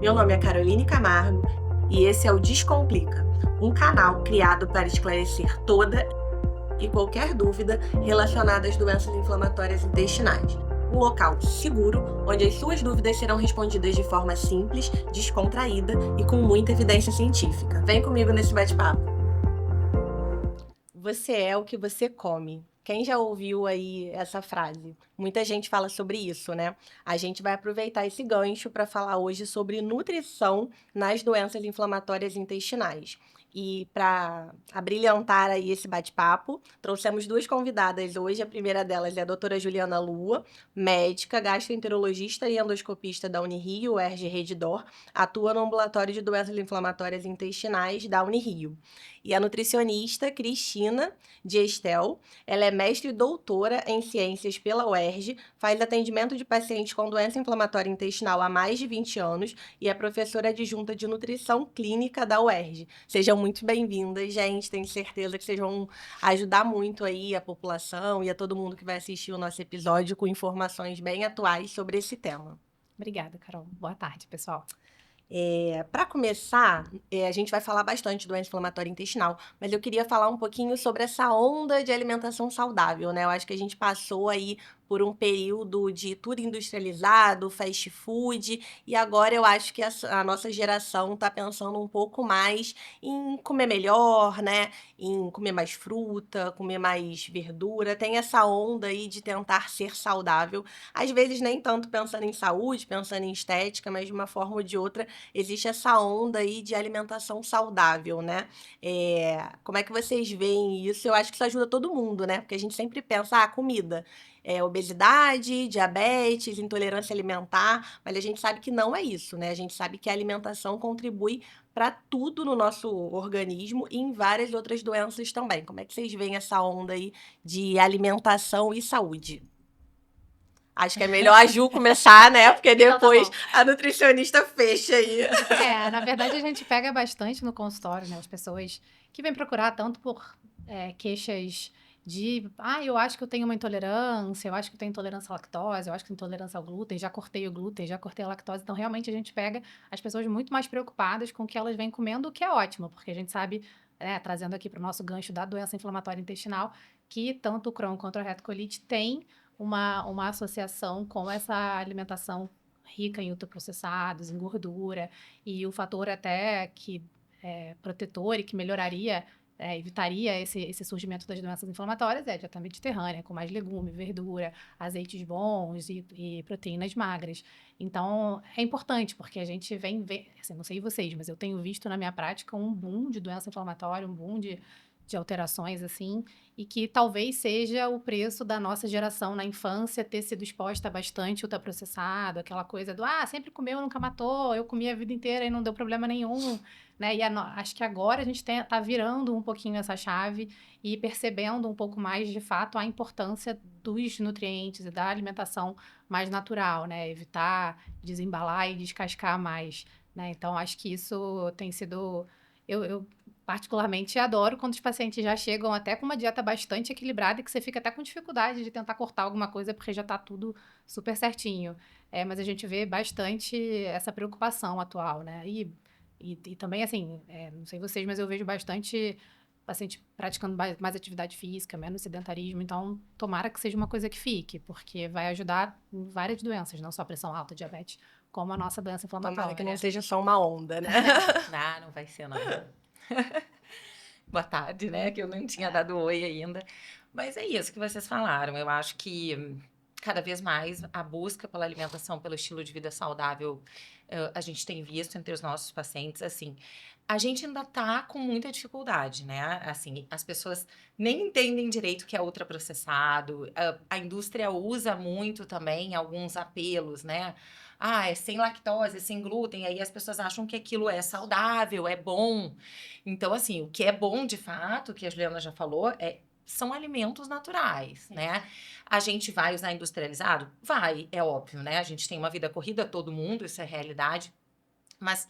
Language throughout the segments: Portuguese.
Meu nome é Caroline Camargo e esse é o Descomplica, um canal criado para esclarecer toda e qualquer dúvida relacionada às doenças inflamatórias intestinais. Um local seguro onde as suas dúvidas serão respondidas de forma simples, descontraída e com muita evidência científica. Vem comigo nesse bate-papo. Você é o que você come. Quem já ouviu aí essa frase? Muita gente fala sobre isso, né? A gente vai aproveitar esse gancho para falar hoje sobre nutrição nas doenças inflamatórias intestinais. E para abrilhantar aí esse bate-papo, trouxemos duas convidadas hoje. A primeira delas é a doutora Juliana Lua, médica, gastroenterologista e endoscopista da Unirio, UERJ Redditor, atua no ambulatório de doenças inflamatórias intestinais da Unirio. E a nutricionista Cristina Diestel, ela é mestre e doutora em ciências pela UERJ, faz atendimento de pacientes com doença inflamatória intestinal há mais de 20 anos e é professora adjunta de nutrição clínica da UERJ. Sejam muito bem-vindas, gente. Tenho certeza que vocês vão ajudar muito aí a população e a todo mundo que vai assistir o nosso episódio com informações bem atuais sobre esse tema. Obrigada, Carol. Boa tarde, pessoal. Para começar, a gente vai falar bastante de doença inflamatória intestinal, mas eu queria falar um pouquinho sobre essa onda de alimentação saudável, né? Eu acho que a gente passou aí por um período de tudo industrializado, fast food, e agora eu acho que a nossa geração está pensando um pouco mais em comer melhor, né? Em comer mais fruta, comer mais verdura. Tem essa onda aí de tentar ser saudável. Às vezes nem tanto pensando em saúde, pensando em estética, mas de uma forma ou de outra existe essa onda aí de alimentação saudável, né? Como é que vocês veem isso? Eu acho que isso ajuda todo mundo, né? Porque a gente sempre pensa, comida, obesidade, diabetes, intolerância alimentar, mas a gente sabe que não é isso, né? A gente sabe que a alimentação contribui para tudo no nosso organismo e em várias outras doenças também. Como é que vocês veem essa onda aí de alimentação e saúde? Acho que é melhor a Ju começar, né? Porque depois a nutricionista fecha aí. Na verdade, a gente pega bastante no consultório, né? As pessoas que vêm procurar tanto por queixas de... eu acho que eu tenho uma intolerância, eu acho que eu tenho intolerância à lactose, eu acho que tenho intolerância ao glúten, já cortei o glúten, já cortei a lactose. Então, realmente, a gente pega as pessoas muito mais preocupadas com o que elas vêm comendo, o que é ótimo, porque a gente sabe, trazendo aqui para o nosso gancho da doença inflamatória intestinal, que tanto o Crohn quanto a retocolite tem uma associação com essa alimentação rica em ultraprocessados, em gordura, e o fator até que protetor e que melhoraria, evitaria esse surgimento das doenças inflamatórias é a dieta mediterrânea, com mais legume, verdura, azeites bons e proteínas magras. Então, é importante, porque a gente vem ver, assim, não sei vocês, mas eu tenho visto na minha prática um boom de doença inflamatória, um boom de alterações, assim, e que talvez seja o preço da nossa geração na infância ter sido exposta a bastante ultraprocessado, aquela coisa do, sempre comeu, nunca matou, eu comi a vida inteira e não deu problema nenhum, né? E acho que agora a gente tá virando um pouquinho essa chave e percebendo um pouco mais, de fato, a importância dos nutrientes e da alimentação mais natural, né? Evitar desembalar e descascar mais, né? Então, acho que isso tem sido... Eu particularmente adoro quando os pacientes já chegam até com uma dieta bastante equilibrada e que você fica até com dificuldade de tentar cortar alguma coisa porque já está tudo super certinho. Mas a gente vê bastante essa preocupação atual, né? E também, assim, não sei vocês, mas eu vejo bastante paciente praticando mais atividade física, menos sedentarismo. Então, tomara que seja uma coisa que fique, porque vai ajudar em várias doenças, não só pressão alta, diabetes, como a nossa doença inflamatória. Tomara que não seja só uma onda, né? Não vai ser, não. Boa tarde, né? Que eu não tinha dado oi ainda. Mas é isso que vocês falaram. Eu acho que cada vez mais a busca pela alimentação, pelo estilo de vida saudável, a gente tem visto entre os nossos pacientes, assim, a gente ainda tá com muita dificuldade, né? Assim, as pessoas nem entendem direito o que é ultraprocessado, a indústria usa muito também alguns apelos, né? É sem lactose, é sem glúten, aí as pessoas acham que aquilo é saudável, é bom. Então, assim, o que é bom de fato, que a Juliana já falou, são alimentos naturais, né? A gente vai usar industrializado? Vai, é óbvio, né? A gente tem uma vida corrida, todo mundo, isso é realidade. Mas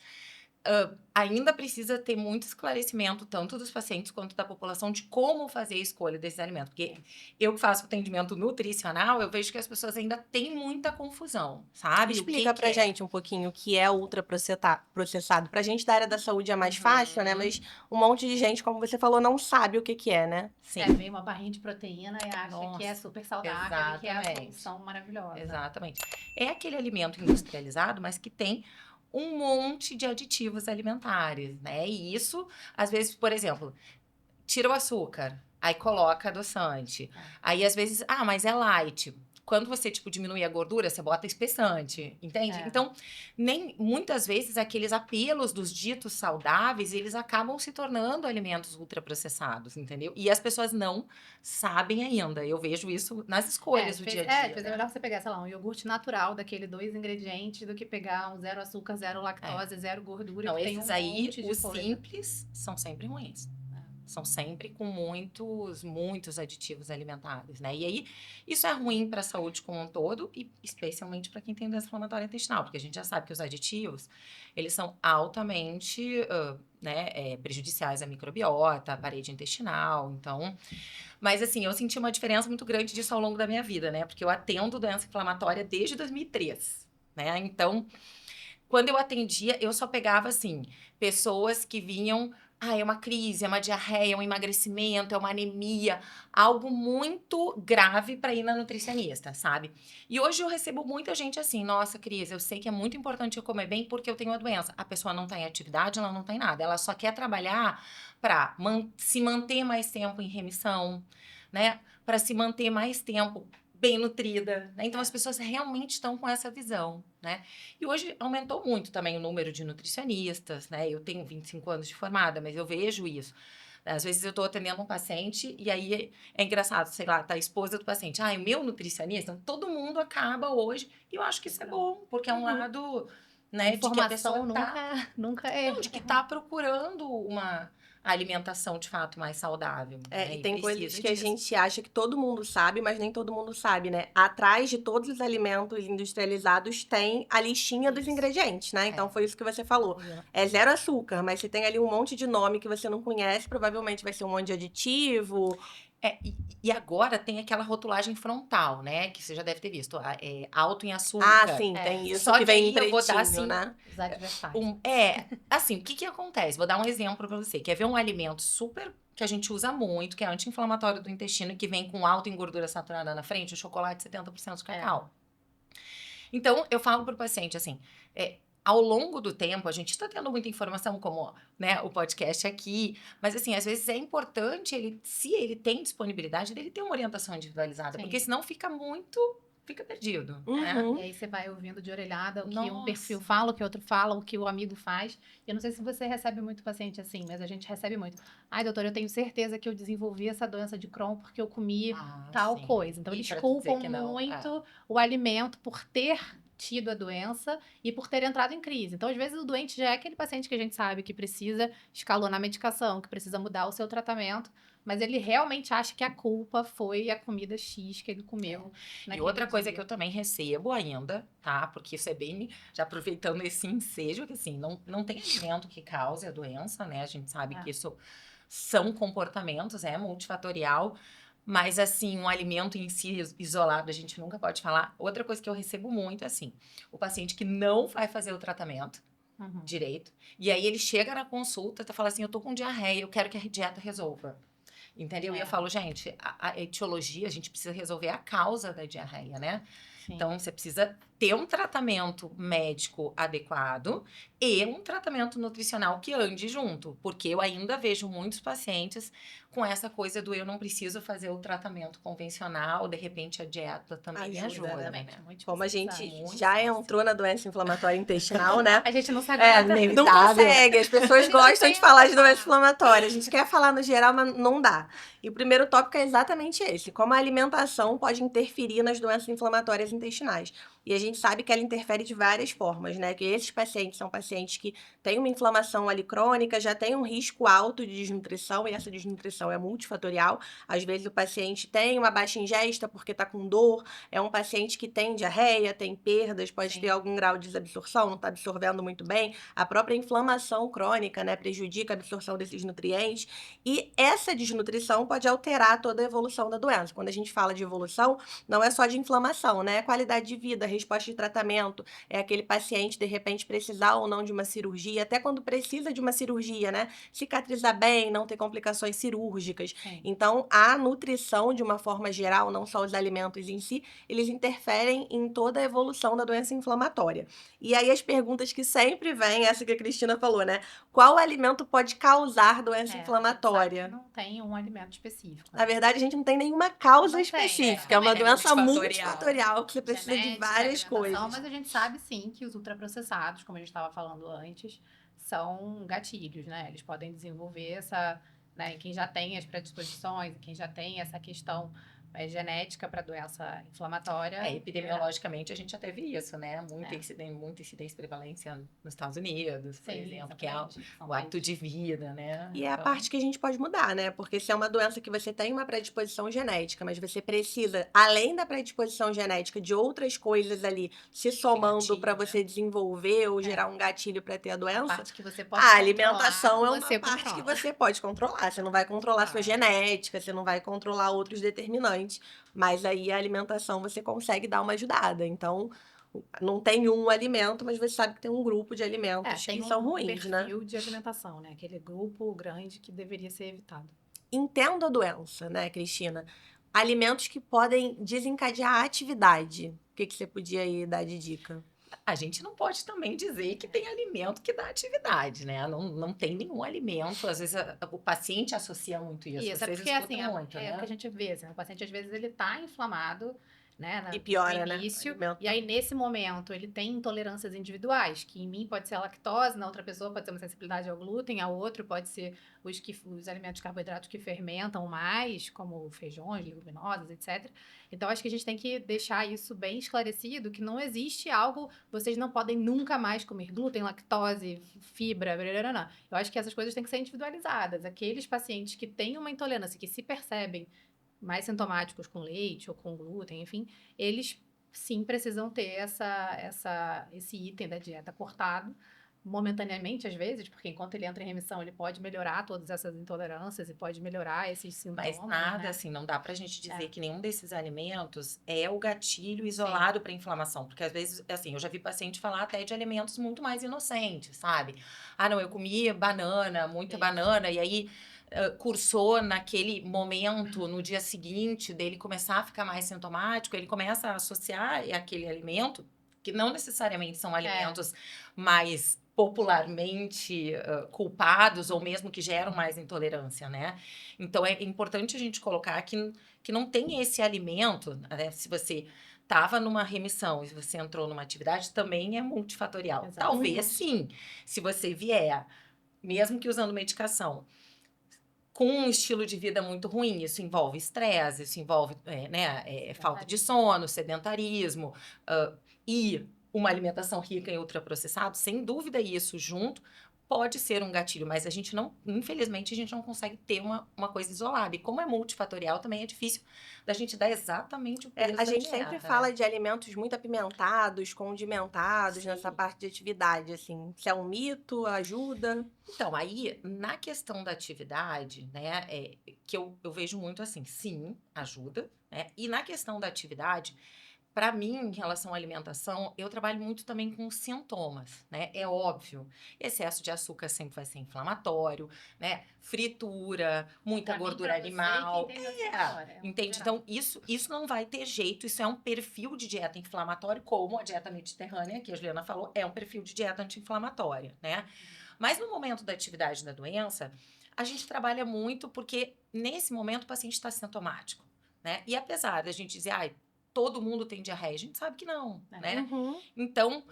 ainda precisa ter muito esclarecimento, tanto dos pacientes quanto da população, de como fazer a escolha desses alimentos. Porque eu que faço atendimento nutricional, eu vejo que as pessoas ainda têm muita confusão, sabe? Explica pra gente um pouquinho o que é ultraprocessado. Pra gente da área da saúde é mais fácil, né? Mas um monte de gente, como você falou, não sabe o que é, né? Sim. Vem uma barrinha de proteína e acha que é super saudável e que é a solução maravilhosa. Exatamente. É aquele alimento industrializado, mas que tem um monte de aditivos alimentares, né? E isso, às vezes, por exemplo, tira o açúcar, aí coloca adoçante. Aí, às vezes, mas é light. Quando você, diminui a gordura, você bota espessante, entende? Então, muitas vezes, aqueles apelos dos ditos saudáveis, eles acabam se tornando alimentos ultraprocessados, entendeu? E as pessoas não sabem ainda. Eu vejo isso nas escolhas do dia a dia. Às vezes é melhor você pegar, sei lá, um iogurte natural, daquele 2 ingredientes, do que pegar um 0 açúcar, 0 lactose, 0 gordura. Não, que esses tem aí, monte de os coisa. simples, são sempre ruins. São sempre com muitos aditivos alimentares, né? E aí, isso é ruim para a saúde como um todo e especialmente para quem tem doença inflamatória intestinal, porque a gente já sabe que os aditivos, eles são altamente prejudiciais à microbiota, à parede intestinal, então... Mas, assim, eu senti uma diferença muito grande disso ao longo da minha vida, né? Porque eu atendo doença inflamatória desde 2003, né? Então, quando eu atendia, eu só pegava, assim, pessoas que vinham... é uma crise, é uma diarreia, é um emagrecimento, é uma anemia, algo muito grave para ir na nutricionista, sabe? E hoje eu recebo muita gente assim, nossa, Cris, eu sei que é muito importante eu comer bem porque eu tenho a doença. A pessoa não tá em atividade, ela não tem nada, ela só quer trabalhar para se manter mais tempo em remissão, né? Para se manter mais tempo bem nutrida, né? Então as pessoas realmente estão com essa visão, né? E hoje aumentou muito também o número de nutricionistas, né? Eu tenho 25 anos de formada, mas eu vejo isso. Às vezes eu estou atendendo um paciente e aí é engraçado, sei lá, tá a esposa do paciente. O meu nutricionista, todo mundo acaba hoje. E eu acho que isso é bom, porque é um lado, né, de que a pessoa nunca é. de que tá procurando uma alimentação de fato mais saudável. Né? E tem coisas que a disso. gente acha que todo mundo sabe, mas nem todo mundo sabe, né? Atrás de todos os alimentos industrializados tem a listinha dos ingredientes, né? Então foi isso que você falou. É 0 açúcar, mas se tem ali um monte de nome que você não conhece, provavelmente vai ser um monte de aditivo. E agora tem aquela rotulagem frontal, né? Que você já deve ter visto. Alto em açúcar. Sim, tem isso Só que vem em eu vou dar, pretinho, assim, né? Os adversários. Assim, o que acontece? Vou dar um exemplo para você. Quer ver um alimento super que a gente usa muito, que é anti-inflamatório do intestino, que vem com alto em gordura saturada na frente, o chocolate 70% de cacau. Então, eu falo pro paciente assim, ao longo do tempo, a gente está tendo muita informação, como, né, o podcast aqui, mas assim, às vezes é importante, se ele tem disponibilidade, dele ter uma orientação individualizada, porque senão fica perdido, né? E aí você vai ouvindo de orelhada o que um perfil fala, o que outro fala, o que o amigo faz. Eu não sei se você recebe muito paciente assim, mas a gente recebe muito. Doutora, eu tenho certeza que eu desenvolvi essa doença de Crohn porque eu comi tal coisa. Então, eles culpam muito o alimento por ter tido a doença e por ter entrado em crise. Então, às vezes, o doente já é aquele paciente que a gente sabe que precisa escalonar a medicação, que precisa mudar o seu tratamento, mas ele realmente acha que a culpa foi a comida X que ele comeu. E outra coisa que eu também recebo ainda, tá? Porque isso é bem, já aproveitando esse ensejo, que assim, não tem alimento que cause a doença, né? A gente sabe que isso são comportamentos, é multifatorial. Mas, assim, um alimento em si isolado, a gente nunca pode falar. Outra coisa que eu recebo muito é assim, o paciente que não vai fazer o tratamento direito, e aí ele chega na consulta e fala assim, eu tô com diarreia, eu quero que a dieta resolva. Entendeu? E eu falo, gente, a etiologia, a gente precisa resolver a causa da diarreia, né? Sim. Então, você precisa ter um tratamento médico adequado e um tratamento nutricional que ande junto. Porque eu ainda vejo muitos pacientes com essa coisa do eu não preciso fazer o tratamento convencional, de repente a dieta também me ajuda, né? Como a gente já entrou na doença inflamatória intestinal, né? A gente não sabe nada. Não consegue. As pessoas gostam de falar de doença inflamatória. A gente quer falar no geral, mas não dá. E o primeiro tópico é exatamente esse. Como a alimentação pode interferir nas doenças inflamatórias intestinais. E a gente sabe que ela interfere de várias formas, né? Que esses pacientes são pacientes que têm uma inflamação ali crônica, já têm um risco alto de desnutrição, e essa desnutrição é multifatorial. Às vezes o paciente tem uma baixa ingesta porque está com dor, é um paciente que tem diarreia, tem perdas, pode ter Sim. algum grau de desabsorção, não está absorvendo muito bem. A própria inflamação crônica, né, prejudica a absorção desses nutrientes. E essa desnutrição pode alterar toda a evolução da doença. Quando a gente fala de evolução, não é só de inflamação, né? É qualidade de vida, resposta de tratamento, é aquele paciente, de repente, precisar ou não de uma cirurgia, até quando precisa de uma cirurgia, né? Cicatrizar bem, não ter complicações cirúrgicas. Sim. Então, a nutrição, de uma forma geral, não só os alimentos em si, eles interferem em toda a evolução da doença inflamatória. E aí, as perguntas que sempre vêm, essa que a Cristina falou, né? Qual alimento pode causar doença A gente sabe que inflamatória? não tem um alimento específico, Na né? verdade, a gente não tem nenhuma causa Não tem, específica. É uma é doença multifatorial. multifatorial que você precisa de Genética, várias alimentação, coisas. mas a gente sabe sim que os ultraprocessados, como a gente estava falando antes, são gatilhos, né? Eles podem desenvolver essa, né, em quem já tem as predisposições, em quem já tem essa questão genética para doença inflamatória. Epidemiologicamente, a gente já teve isso, né? Muita É. incidência e prevalência nos Estados Unidos, por Sim, exemplo, que é exatamente. São o hábito países. de vida, né? E é a Então, parte que a gente pode mudar, né? Porque se é uma doença que você tem uma predisposição genética, mas você precisa, além da predisposição genética, de outras coisas ali se somando para gatilho, você desenvolver ou É. gerar um gatilho para ter a A doença, parte que você pode a controlar, alimentação é uma você parte que controla. você pode controlar. Você não vai controlar sua Ah. genética, você não vai controlar outros determinantes, mas aí a alimentação você consegue dar uma ajudada. Então, não tem um alimento, mas você sabe que tem um grupo de alimentos Tem que são um ruins, né? perfil de alimentação, né? Aquele grupo grande que deveria ser evitado. Entendo a doença, né, Cristina? Alimentos que podem desencadear a atividade. O que você podia aí dar de dica? a gente não pode também dizer que tem alimento que dá atividade, né? Não tem nenhum alimento. Às vezes o paciente associa muito isso. Isso, é Vocês porque escutam assim, muito, é o que a né? gente vê, assim, o paciente às vezes ele tá inflamado, né, E no piora, né? início, Alimento. e aí nesse momento ele tem intolerâncias individuais, que em mim pode ser a lactose, na outra pessoa pode ser uma sensibilidade ao glúten, a outro pode ser os alimentos carboidratos que fermentam mais, como feijões, leguminosas, etc. Então acho que a gente tem que deixar isso bem esclarecido, que não existe algo, vocês não podem nunca mais comer glúten, lactose, fibra, blá. Eu acho que essas coisas têm que ser individualizadas. Aqueles pacientes que têm uma intolerância, que se percebem mais sintomáticos com leite ou com glúten, enfim, eles sim precisam ter esse item da dieta cortado momentaneamente, às vezes, porque enquanto ele entra em remissão, ele pode melhorar todas essas intolerâncias e pode melhorar esses sintomas, Mas nada, né? assim, não dá pra gente dizer que nenhum desses alimentos é o gatilho isolado para inflamação. Porque às vezes, assim, eu já vi paciente falar até de alimentos muito mais inocentes, sabe? Ah, não, eu comi banana, muita Sim. banana, e aí cursou naquele momento, no dia seguinte, dele começar a ficar mais sintomático, ele começa a associar aquele alimento, que não necessariamente são alimentos mais popularmente culpados ou mesmo que geram mais intolerância, né? Então é importante a gente colocar que não tem esse alimento, né? Se você estava numa remissão e você entrou numa atividade, também é multifatorial. Exatamente. Talvez sim, se você vier, mesmo que usando medicação, com um estilo de vida muito ruim, isso envolve estresse, isso envolve falta de sono, sedentarismo e uma alimentação rica em ultraprocessados, sem dúvida isso junto pode ser um gatilho, mas a gente não, infelizmente, a gente não consegue ter uma coisa isolada. E como é multifatorial, também é difícil da gente dar exatamente o peso A da gente dieta, sempre né? fala de alimentos muito apimentados, condimentados, Sim. nessa parte de atividade, assim. Se é um mito, ajuda. Então, aí, na questão da atividade, né, que eu vejo muito assim, sim, ajuda, né? E na questão da atividade, para mim, em relação à alimentação, eu trabalho muito também com sintomas, né? É óbvio, excesso de açúcar sempre vai ser inflamatório, né? Fritura, muita Pra mim, gordura pra você, animal. quem tem doença inflamatória, Entende? geral. Então, isso não vai ter jeito, isso é um perfil de dieta inflamatória, como a dieta mediterrânea, que a Juliana falou, é um perfil de dieta anti-inflamatória, né? Mas no momento da atividade da doença, a gente trabalha muito porque nesse momento o paciente está sintomático, né? E apesar da gente dizer, ai, todo mundo tem diarreia, a gente sabe que não, né? Uhum. Então,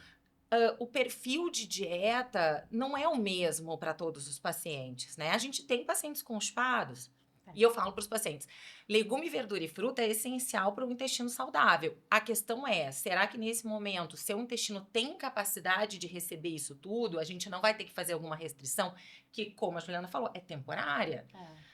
o perfil de dieta não é o mesmo para todos os pacientes, né? A gente tem pacientes constipados, E eu falo para os pacientes, legume, verdura e fruta é essencial para o intestino saudável. A questão é, será que nesse momento seu intestino tem capacidade de receber isso tudo? A gente não vai ter que fazer alguma restrição que, como a Juliana falou, é temporária.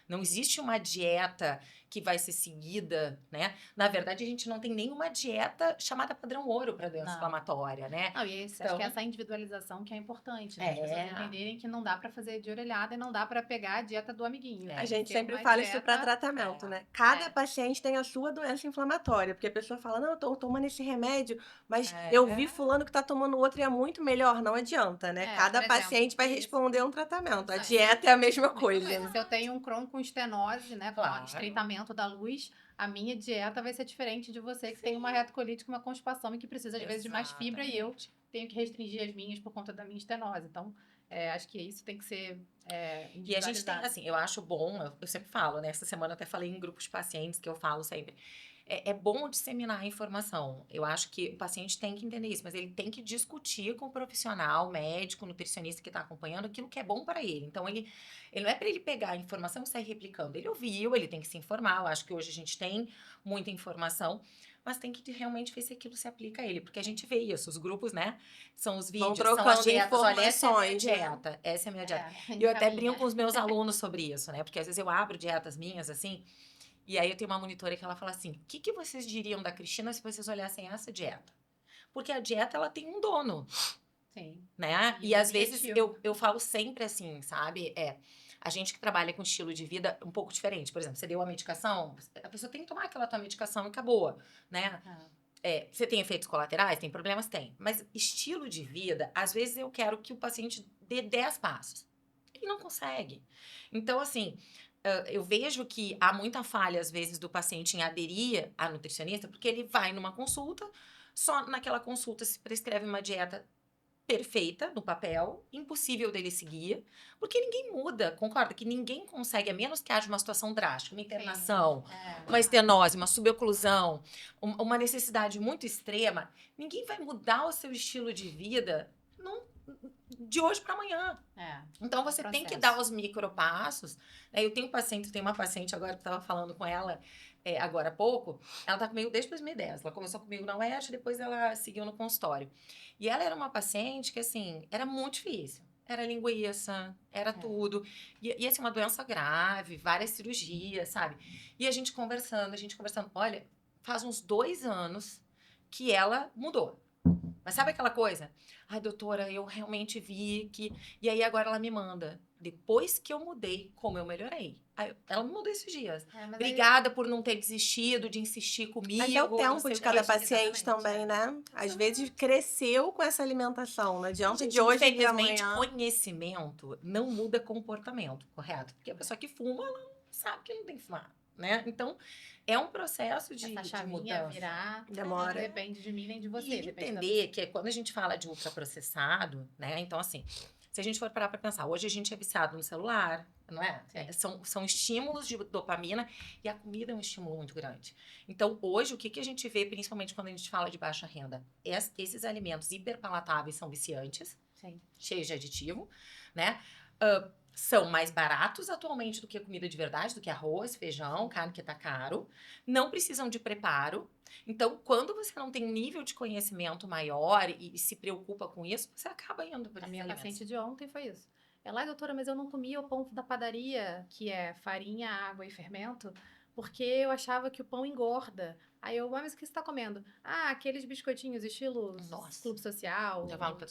Não existe uma dieta que vai ser seguida, né? Na verdade, a gente não tem nenhuma dieta chamada padrão ouro para doença Não. inflamatória, né? Não, e acho Então- que essa individualização que é importante, né? As pessoas É. entenderem que não dá pra fazer de orelhada e não dá pra pegar a dieta do amiguinho. É. A gente Tem sempre uma fala isso para dieta- tratamento, é, né? Cada é. paciente tem a sua doença inflamatória, porque a pessoa fala, não, eu tô tomando esse remédio, mas É. eu vi fulano que tá tomando outro e é muito melhor. Não adianta, né? É, Cada por exemplo, paciente vai isso. responder a um tratamento. A Isso aí. dieta é a mesma coisa. Mas se eu tenho um Crohn com estenose, né, com Claro. estreitamento da luz, a minha dieta vai ser diferente de você que tem uma retocolite com uma constipação e que precisa, às vezes, de mais fibra e eu tenho que restringir as minhas por conta da minha estenose. Então, acho que isso tem que ser E a gente tem, individualizado. assim, eu acho bom, eu sempre falo, né? Essa semana eu até falei em grupos de pacientes que eu falo sempre. É bom disseminar a informação. Eu acho que o paciente tem que entender isso, mas ele tem que discutir com o profissional, médico, nutricionista que está acompanhando aquilo que é bom para ele. Então, ele não é para ele pegar a informação e sair replicando. Ele ouviu, ele tem que se informar. Eu acho que hoje a gente tem muita informação, mas tem que realmente ver se aquilo se aplica a ele, porque a gente vê isso, os grupos, né? São os Vão vídeos, são as trocando dietas. Olha, essa é a minha informações, né? dieta, essa é a minha dieta. É, E eu até encaminha. brinco com os meus alunos sobre isso, né? Porque às vezes eu abro dietas minhas, assim, e aí eu tenho uma monitora que ela fala assim, o que vocês diriam da Cristina se vocês olhassem essa dieta? Porque a dieta, ela tem um dono, Sim. né? E E um às vezes objetivo. eu falo sempre assim, sabe? A gente que trabalha com estilo de vida um pouco diferente. Por exemplo, você deu uma medicação, a pessoa tem que tomar aquela tua medicação e acabou, né? Você tem efeitos colaterais? Tem problemas? Tem. Mas estilo de vida, às vezes eu quero que o paciente dê 10 passos. Ele não consegue. Então, assim, eu vejo que há muita falha, às vezes, do paciente em aderir à nutricionista, porque ele vai numa consulta, só naquela consulta se prescreve uma dieta perfeita no papel, impossível dele seguir, porque ninguém muda, concorda? Que ninguém consegue, a menos que haja uma situação drástica, uma internação, uma estenose, uma suboclusão, uma necessidade muito extrema, ninguém vai mudar o seu estilo de vida de hoje para amanhã. Então você tem que dar os micropassos. Eu tenho uma paciente agora que estava falando com ela agora há pouco. Ela está comigo desde 2010. Ela começou comigo na UERJ, depois ela seguiu no consultório. E ela era uma paciente que, assim, era muito difícil. Era linguiça, era tudo. E assim, uma doença grave, várias cirurgias, sabe? E a gente conversando. Olha, faz uns 2 anos que ela mudou. Mas sabe aquela coisa? Ai, doutora, eu realmente vi que... E aí agora ela me manda. Depois que eu mudei, como eu melhorei. Ela me mudou esses dias. Obrigada por não ter desistido de insistir comigo. Mas é o não tempo sei de o cada quê. paciente também, né? Às vezes cresceu com essa alimentação. Não adianta de hoje e de Infelizmente, amanhã. conhecimento não muda comportamento, correto? Porque a pessoa que fuma, ela não sabe que não tem que fumar, né? Então, é um processo de Essa chavinha mudança. virar Demora. não depende de mim nem de você. E depende da entender que quando a gente fala de ultraprocessado, né? Então, assim, se a gente for parar para pensar, hoje a gente é viciado no celular, não é? São estímulos de dopamina e a comida é um estímulo muito grande. Então, hoje, o que a gente vê, principalmente quando a gente fala de baixa renda? Esses alimentos hiperpalatáveis são viciantes, cheios de aditivo, né? São mais baratos atualmente do que a comida de verdade, do que arroz, feijão, carne que tá caro. Não precisam de preparo. Então, quando você não tem um nível de conhecimento maior e se preocupa com isso, você acaba indo para A esses minha alimentos. paciente de ontem foi isso. Ela, doutora, mas eu não comia o pão da padaria, que é farinha, água e fermento, porque eu achava que o pão engorda. Aí eu, mas o que você está comendo? Ah, aqueles biscoitinhos estilo Nossa. clube social. Eu falo pra-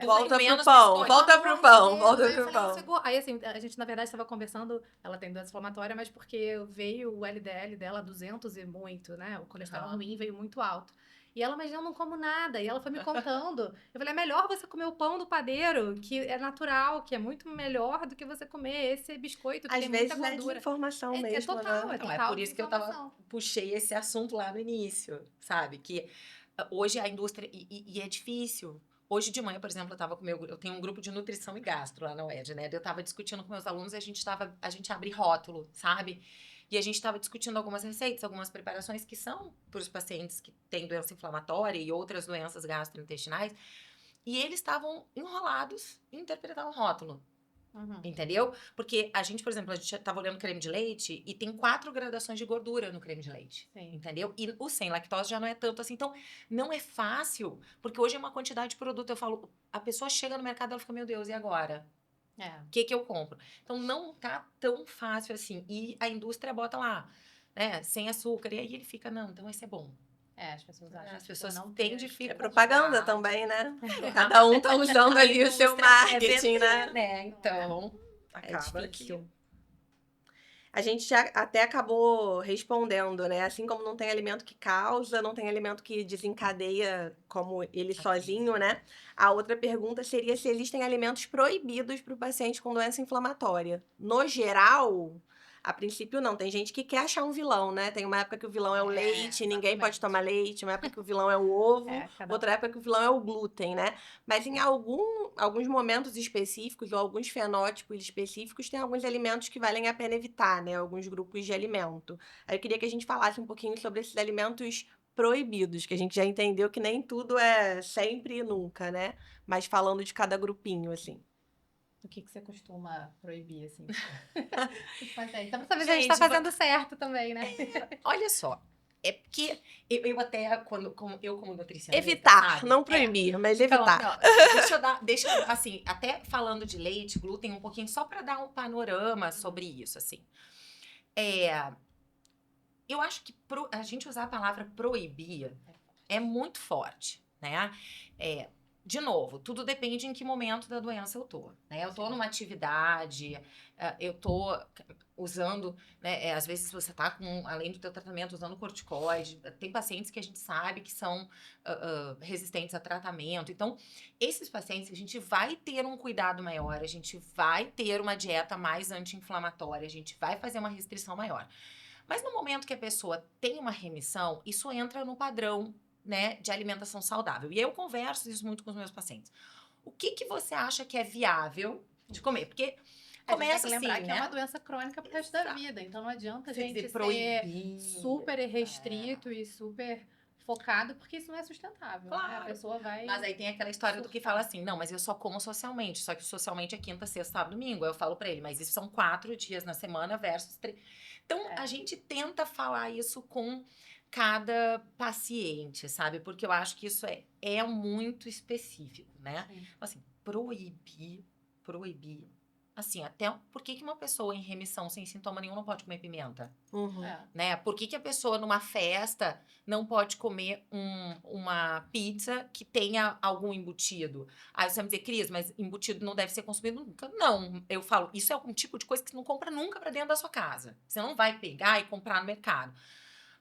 Volta menos pro pão, biscoito. volta pro pão, volta Aí eu pro falei, pão. Aí assim, a gente na verdade estava conversando, ela tem doença inflamatória, mas porque veio o LDL dela 200 e muito, né? O colesterol ruim veio muito alto. E ela, mas eu não como nada. E ela foi me contando. Eu falei, é melhor você comer o pão do padeiro, que é natural, que é muito melhor do que você comer esse biscoito que Às tem vezes muita é gordura. desinformação É mesmo, total, né? é Então, total por isso que eu puxei esse assunto lá no início, sabe? Que hoje a indústria... E é difícil. Hoje de manhã, por exemplo, eu tenho um grupo de nutrição e gastro lá na UERJ, né? Eu tava discutindo com meus alunos e a gente abre rótulo, sabe? E a gente estava discutindo algumas receitas, algumas preparações que são para os pacientes que têm doença inflamatória e outras doenças gastrointestinais. E eles estavam enrolados em interpretar um rótulo. Uhum. Entendeu? Porque a gente, por exemplo, a gente tava olhando creme de leite e tem 4 gradações de gordura no creme de leite. Sim. Entendeu? E o sem lactose já não é tanto assim. Então, não é fácil, porque hoje é uma quantidade de produto. Eu falo, a pessoa chega no mercado e ela fica, meu Deus, e agora? É. O que eu compro? Então, não tá tão fácil assim. E a indústria bota lá, né, sem açúcar. E aí ele fica, não, então esse é bom. As pessoas acham As que pessoas por não têm ter- É dificuldade. propaganda também, né? Cada um tá usando A ali o seu indústria quer marketing, vender, né? Então, É acaba difícil. A gente já até acabou respondendo, né? Assim como não tem alimento que causa, não tem alimento que desencadeia como ele sozinho, né? A outra pergunta seria se existem alimentos proibidos para o paciente com doença inflamatória. No geral, a princípio não. Tem gente que quer achar um vilão, né? Tem uma época que o vilão é o leite, ninguém pode exatamente. tomar leite. Uma época que o vilão é o ovo, Cada outra época que o vilão é o glúten, né? Mas em alguns momentos específicos ou alguns fenótipos específicos, tem alguns alimentos que valem a pena evitar, né? Alguns grupos de alimento. Aí eu queria que a gente falasse um pouquinho sobre esses alimentos proibidos, que a gente já entendeu que nem tudo é sempre e nunca, né? Mas falando de cada grupinho, assim. O que você costuma proibir, assim? Então, dessa vez a gente Gente, tá fazendo certo também, né? olha só, é porque eu até, como nutricionista, Evitar, sabe? não proibir, mas Então, evitar. não, deixa eu, assim, até falando de leite, glúten um pouquinho, só para dar um panorama sobre isso, assim. Eu acho que a gente usar a palavra proibir é muito forte, né? De novo, tudo depende em que momento da doença eu tô, né? Eu tô numa atividade, eu tô usando, né? Às vezes você tá com, além do teu tratamento, usando corticoide. Tem pacientes que a gente sabe que são resistentes a tratamento. Então, esses pacientes, a gente vai ter um cuidado maior, a gente vai ter uma dieta mais anti-inflamatória, a gente vai fazer uma restrição maior. Mas no momento que a pessoa tem uma remissão, isso entra no padrão, né, de alimentação saudável. E eu converso isso muito com os meus pacientes. O que você acha que é viável de comer? Porque começa tem que lembrar assim, que né? é uma doença crônica pro resto da vida. Então não adianta a Você gente dizer ser proibir. super restrito e super focado, porque isso não é sustentável. Né? A Claro. pessoa vai. Mas aí tem aquela história do que fala assim, não, mas eu só como socialmente. Só que socialmente é quinta, sexta, sábado, domingo. Aí eu falo pra ele, mas isso são 4 dias na semana versus 3. Então, a gente tenta falar isso com cada paciente, sabe? Porque eu acho que isso é muito específico, né? Sim. Assim, proibir. Assim, até por que uma pessoa em remissão sem sintoma nenhum não pode comer pimenta? Uhum. Né? Por que a pessoa numa festa não pode comer uma pizza que tenha algum embutido? Aí você vai me dizer, Cris, mas embutido não deve ser consumido nunca. Não, eu falo, isso é um tipo de coisa que você não compra nunca pra dentro da sua casa. Você não vai pegar e comprar no mercado.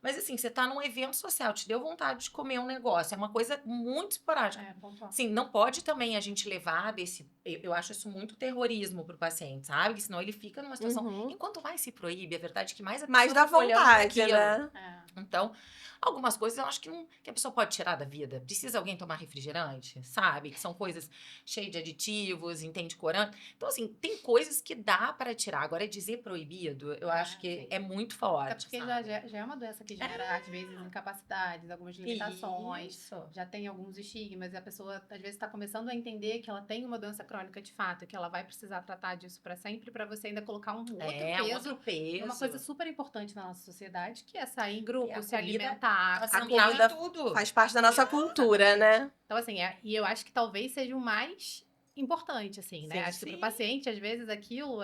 Mas assim, você tá num evento social, te deu vontade de comer um negócio, é uma coisa muito esporádica. Pontual. Sim, não pode também a gente levar desse. Eu acho isso muito terrorismo pro paciente, sabe? Porque senão ele fica numa situação. Uhum. E quanto mais se proíbe, a verdade é que mais a Mais pessoa dá fica olhando vontade, aquilo. né? Então, algumas coisas eu acho que a pessoa pode tirar da vida. Precisa alguém tomar refrigerante, sabe? Que são coisas cheias de aditivos, entende corante. Então, assim, tem coisas que dá para tirar. Agora, dizer proibido, eu acho que sim. é muito Até forte. porque sabe? já é uma doença que gera, às vezes, incapacidades, algumas limitações. Isso. Já tem alguns estigmas. E a pessoa, às vezes, está começando a entender que ela tem uma doença crônica de fato, que ela vai precisar tratar disso para sempre, para você ainda colocar um outro peso. Outro peso. Uma coisa super importante na nossa sociedade, que é sair em grupo, a se comida alimentar. tá A central em comida tudo. faz parte da nossa cultura, né? Então, assim, e eu acho que talvez seja o mais importante, assim, né? Sim, Acho que para o sim. paciente, às vezes, aquilo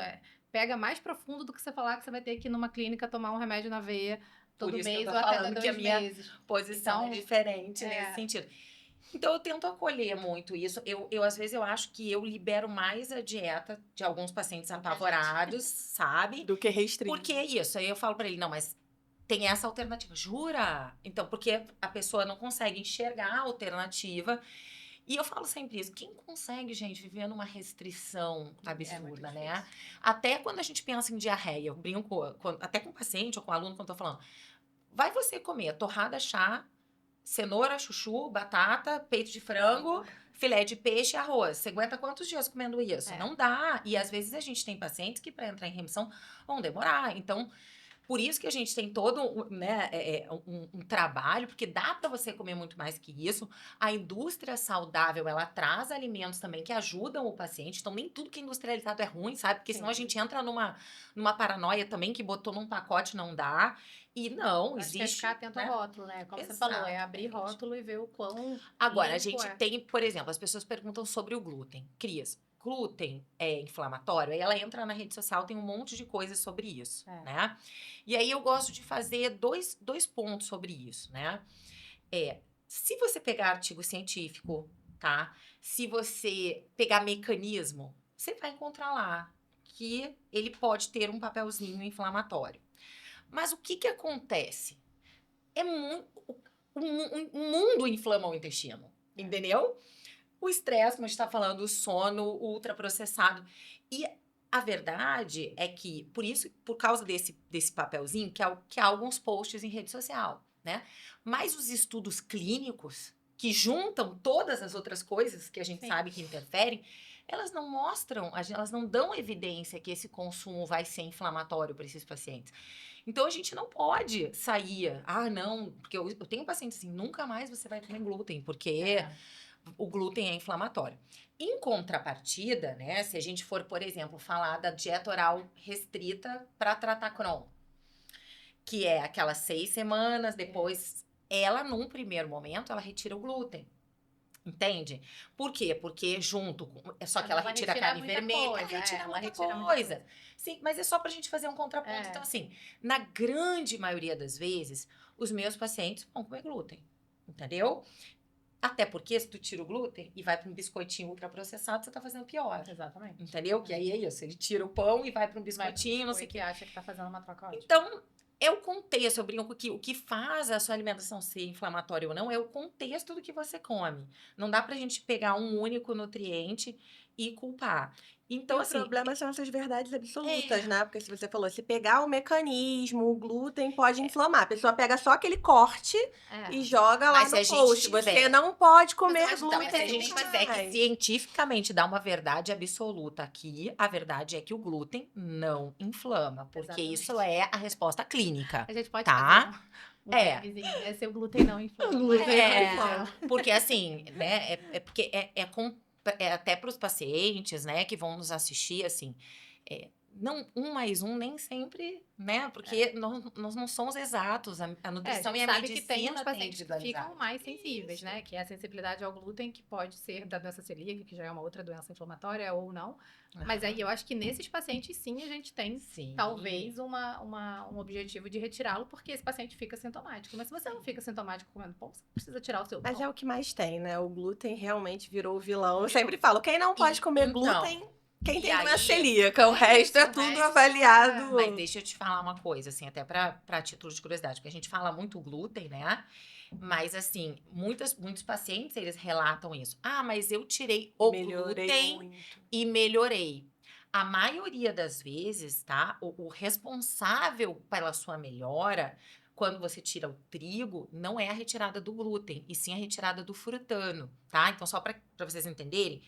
pega mais profundo do que você falar que você vai ter que ir numa clínica tomar um remédio na veia todo Por isso que mês eu ou tô até falando que 2 a minha meses. posição Então, é diferente nesse sentido. Então, eu tento acolher muito isso. Às vezes, eu acho que eu libero mais a dieta de alguns pacientes apavorados, sabe? Do que restringir. Porque é isso. Aí eu falo pra ele, não, mas tem essa alternativa. Jura? Então, porque a pessoa não consegue enxergar a alternativa. E eu falo sempre isso. Quem consegue, gente, viver numa restrição absurda, né? Até quando a gente pensa em diarreia, eu brinco até com o paciente ou com o aluno quando eu tô falando. Vai você comer torrada, chá, cenoura, chuchu, batata, peito de frango, filé de peixe e arroz. Você aguenta quantos dias comendo isso? Não dá. E às vezes a gente tem pacientes que para entrar em remissão vão demorar. Então, Por isso que a gente tem todo né, um trabalho, porque dá para você comer muito mais que isso. A indústria saudável, ela traz alimentos também que ajudam o paciente. Então, nem tudo que é industrializado é ruim, sabe? Porque senão a gente entra numa paranoia também, que botou num pacote não dá. E não, Acho que é existe, ficar atento né? ao rótulo, né? Como você falou, é abrir Exatamente. rótulo e ver o quão Agora, a limpo gente é. tem, por exemplo, as pessoas perguntam sobre o glúten. Cris, glúten é inflamatório? Aí ela entra na rede social, tem um monte de coisas sobre isso, né? E aí eu gosto de fazer dois pontos sobre isso, né? Se você pegar artigo científico, tá? Se você pegar mecanismo, você vai encontrar lá que ele pode ter um papelzinho inflamatório. Mas o que acontece? É muito. O mundo inflama o intestino, entendeu? O estresse, como a gente está falando, o sono, o ultraprocessado. E a verdade é que, por causa desse papelzinho, que há alguns posts em rede social, né? Mas os estudos clínicos, que juntam todas as outras coisas que a gente sabe que interferem, elas não mostram, elas não dão evidência que esse consumo vai ser inflamatório para esses pacientes. Então a gente não pode sair, não, porque eu tenho pacientes assim, nunca mais você vai comer glúten, porque o glúten é inflamatório. Em contrapartida, né, se a gente for, por exemplo, falar da dieta oral restrita para tratar Crohn, que é aquelas 6 semanas, depois ela, num primeiro momento, ela retira o glúten. Entende? Por quê? Porque junto com. Só que ela retira a carne vermelha, ela retira muita coisa. Sim, mas é só pra gente fazer um contraponto. Então, assim, na grande maioria das vezes, os meus pacientes vão comer glúten. Entendeu? Até porque se tu tira o glúten e vai para um biscoitinho ultraprocessado, você tá fazendo pior. Exatamente. Entendeu? Que aí é isso. Ele tira o pão e vai para um biscoitinho, não sei o que. acha que tá fazendo uma troca ótima. Então, é o contexto. Eu brinco que o que faz a sua alimentação ser inflamatória ou não é o contexto do que você come. Não dá pra gente pegar um único nutriente e culpar. Então, E assim. o problema são essas verdades absolutas, né? Porque se você falou, se pegar o mecanismo, o glúten pode inflamar. A pessoa pega só aquele corte e joga lá Mas se no a gente post. tiver- Você não pode comer Mas, então, glúten. se a gente tiver que cientificamente dar uma verdade absoluta aqui, a verdade é que o glúten não inflama. Porque isso é a resposta clínica. A gente pode tá? fazer é se o glúten não inflama. Porque assim, né? Porque é até para os pacientes, né, que vão nos assistir, assim, não, 1+1 nem sempre, né? Porque nós não somos exatos. A nutrição e a sabe que tem medicina uns pacientes que individualizar. ficam mais sensíveis, né? Que é a sensibilidade ao glúten, que pode ser da doença celíaca, que já é uma outra doença inflamatória ou não. Mas aí eu acho que nesses pacientes, sim, a gente tem talvez um objetivo de retirá-lo, porque esse paciente fica sintomático. Mas se você não fica sintomático comendo pão, você precisa tirar o seu pão. Mas é o que mais tem, né? O glúten realmente virou o vilão. Eu sempre falo, quem não pode comer glúten, quem tem doença celíaca. O resto é tudo avaliado. Mas deixa eu te falar uma coisa, assim, até pra título de curiosidade, porque a gente fala muito glúten, né? Mas, assim, muitos pacientes, eles relatam isso. Mas eu tirei o glúten e melhorei. A maioria das vezes, tá? O responsável pela sua melhora, quando você tira o trigo, não é a retirada do glúten, e sim a retirada do frutano, tá? Então, só para vocês entenderem,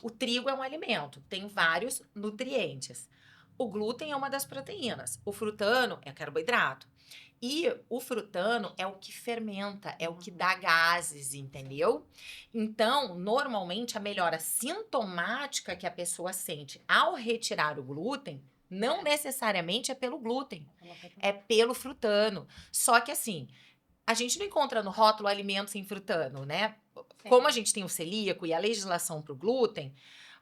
o trigo é um alimento, tem vários nutrientes. O glúten é uma das proteínas, o frutano é carboidrato. E o frutano é o que fermenta, é o que dá gases, entendeu? Então, normalmente, a melhora sintomática que a pessoa sente ao retirar o glúten não necessariamente é pelo glúten, é pelo frutano. Só que assim, a gente não encontra no rótulo alimentos sem frutano, né? Como a gente tem o celíaco e a legislação para o glúten,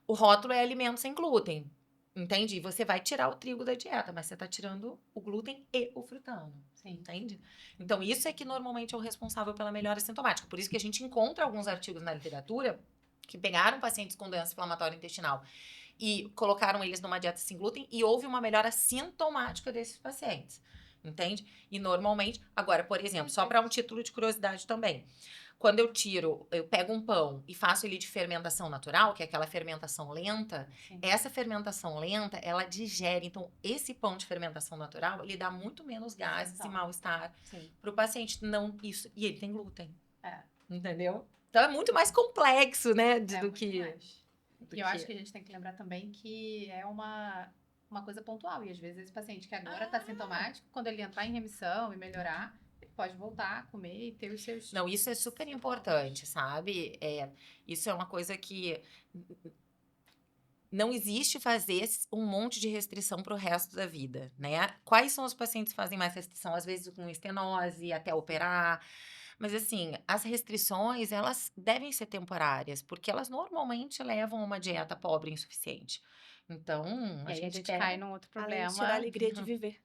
o rótulo é alimentos sem glúten. Entende? E você vai tirar o trigo da dieta, mas você está tirando o glúten e o frutano. Entende? Então, isso é que normalmente é o responsável pela melhora sintomática. Por isso que a gente encontra alguns artigos na literatura que pegaram pacientes com doença inflamatória intestinal e colocaram eles numa dieta sem glúten e houve uma melhora sintomática desses pacientes. Entende? E normalmente, agora, por exemplo, só para um título de curiosidade também, quando eu pego um pão e faço ele de fermentação natural, que é aquela fermentação lenta, essa fermentação lenta, ela digere. Então, esse pão de fermentação natural, ele dá muito menos gases e mal-estar para o paciente. Não, isso, e ele tem glúten. Entendeu? Então, é muito mais complexo, né, do que... E eu acho que a gente tem que lembrar também que é uma uma coisa pontual. E às vezes esse paciente que agora está sintomático, quando ele entrar em remissão e melhorar, ele pode voltar a comer e ter os seus... Não, isso é super importante, sabe? Isso é uma coisa que não existe fazer um monte de restrição para o resto da vida, né? Quais são os pacientes que fazem mais restrição? Às vezes com estenose, até operar. Mas, assim, as restrições, elas devem ser temporárias, porque elas normalmente levam a uma dieta pobre e insuficiente. Então, E aí a gente cai num outro Além de tirar a problema. alegria de viver.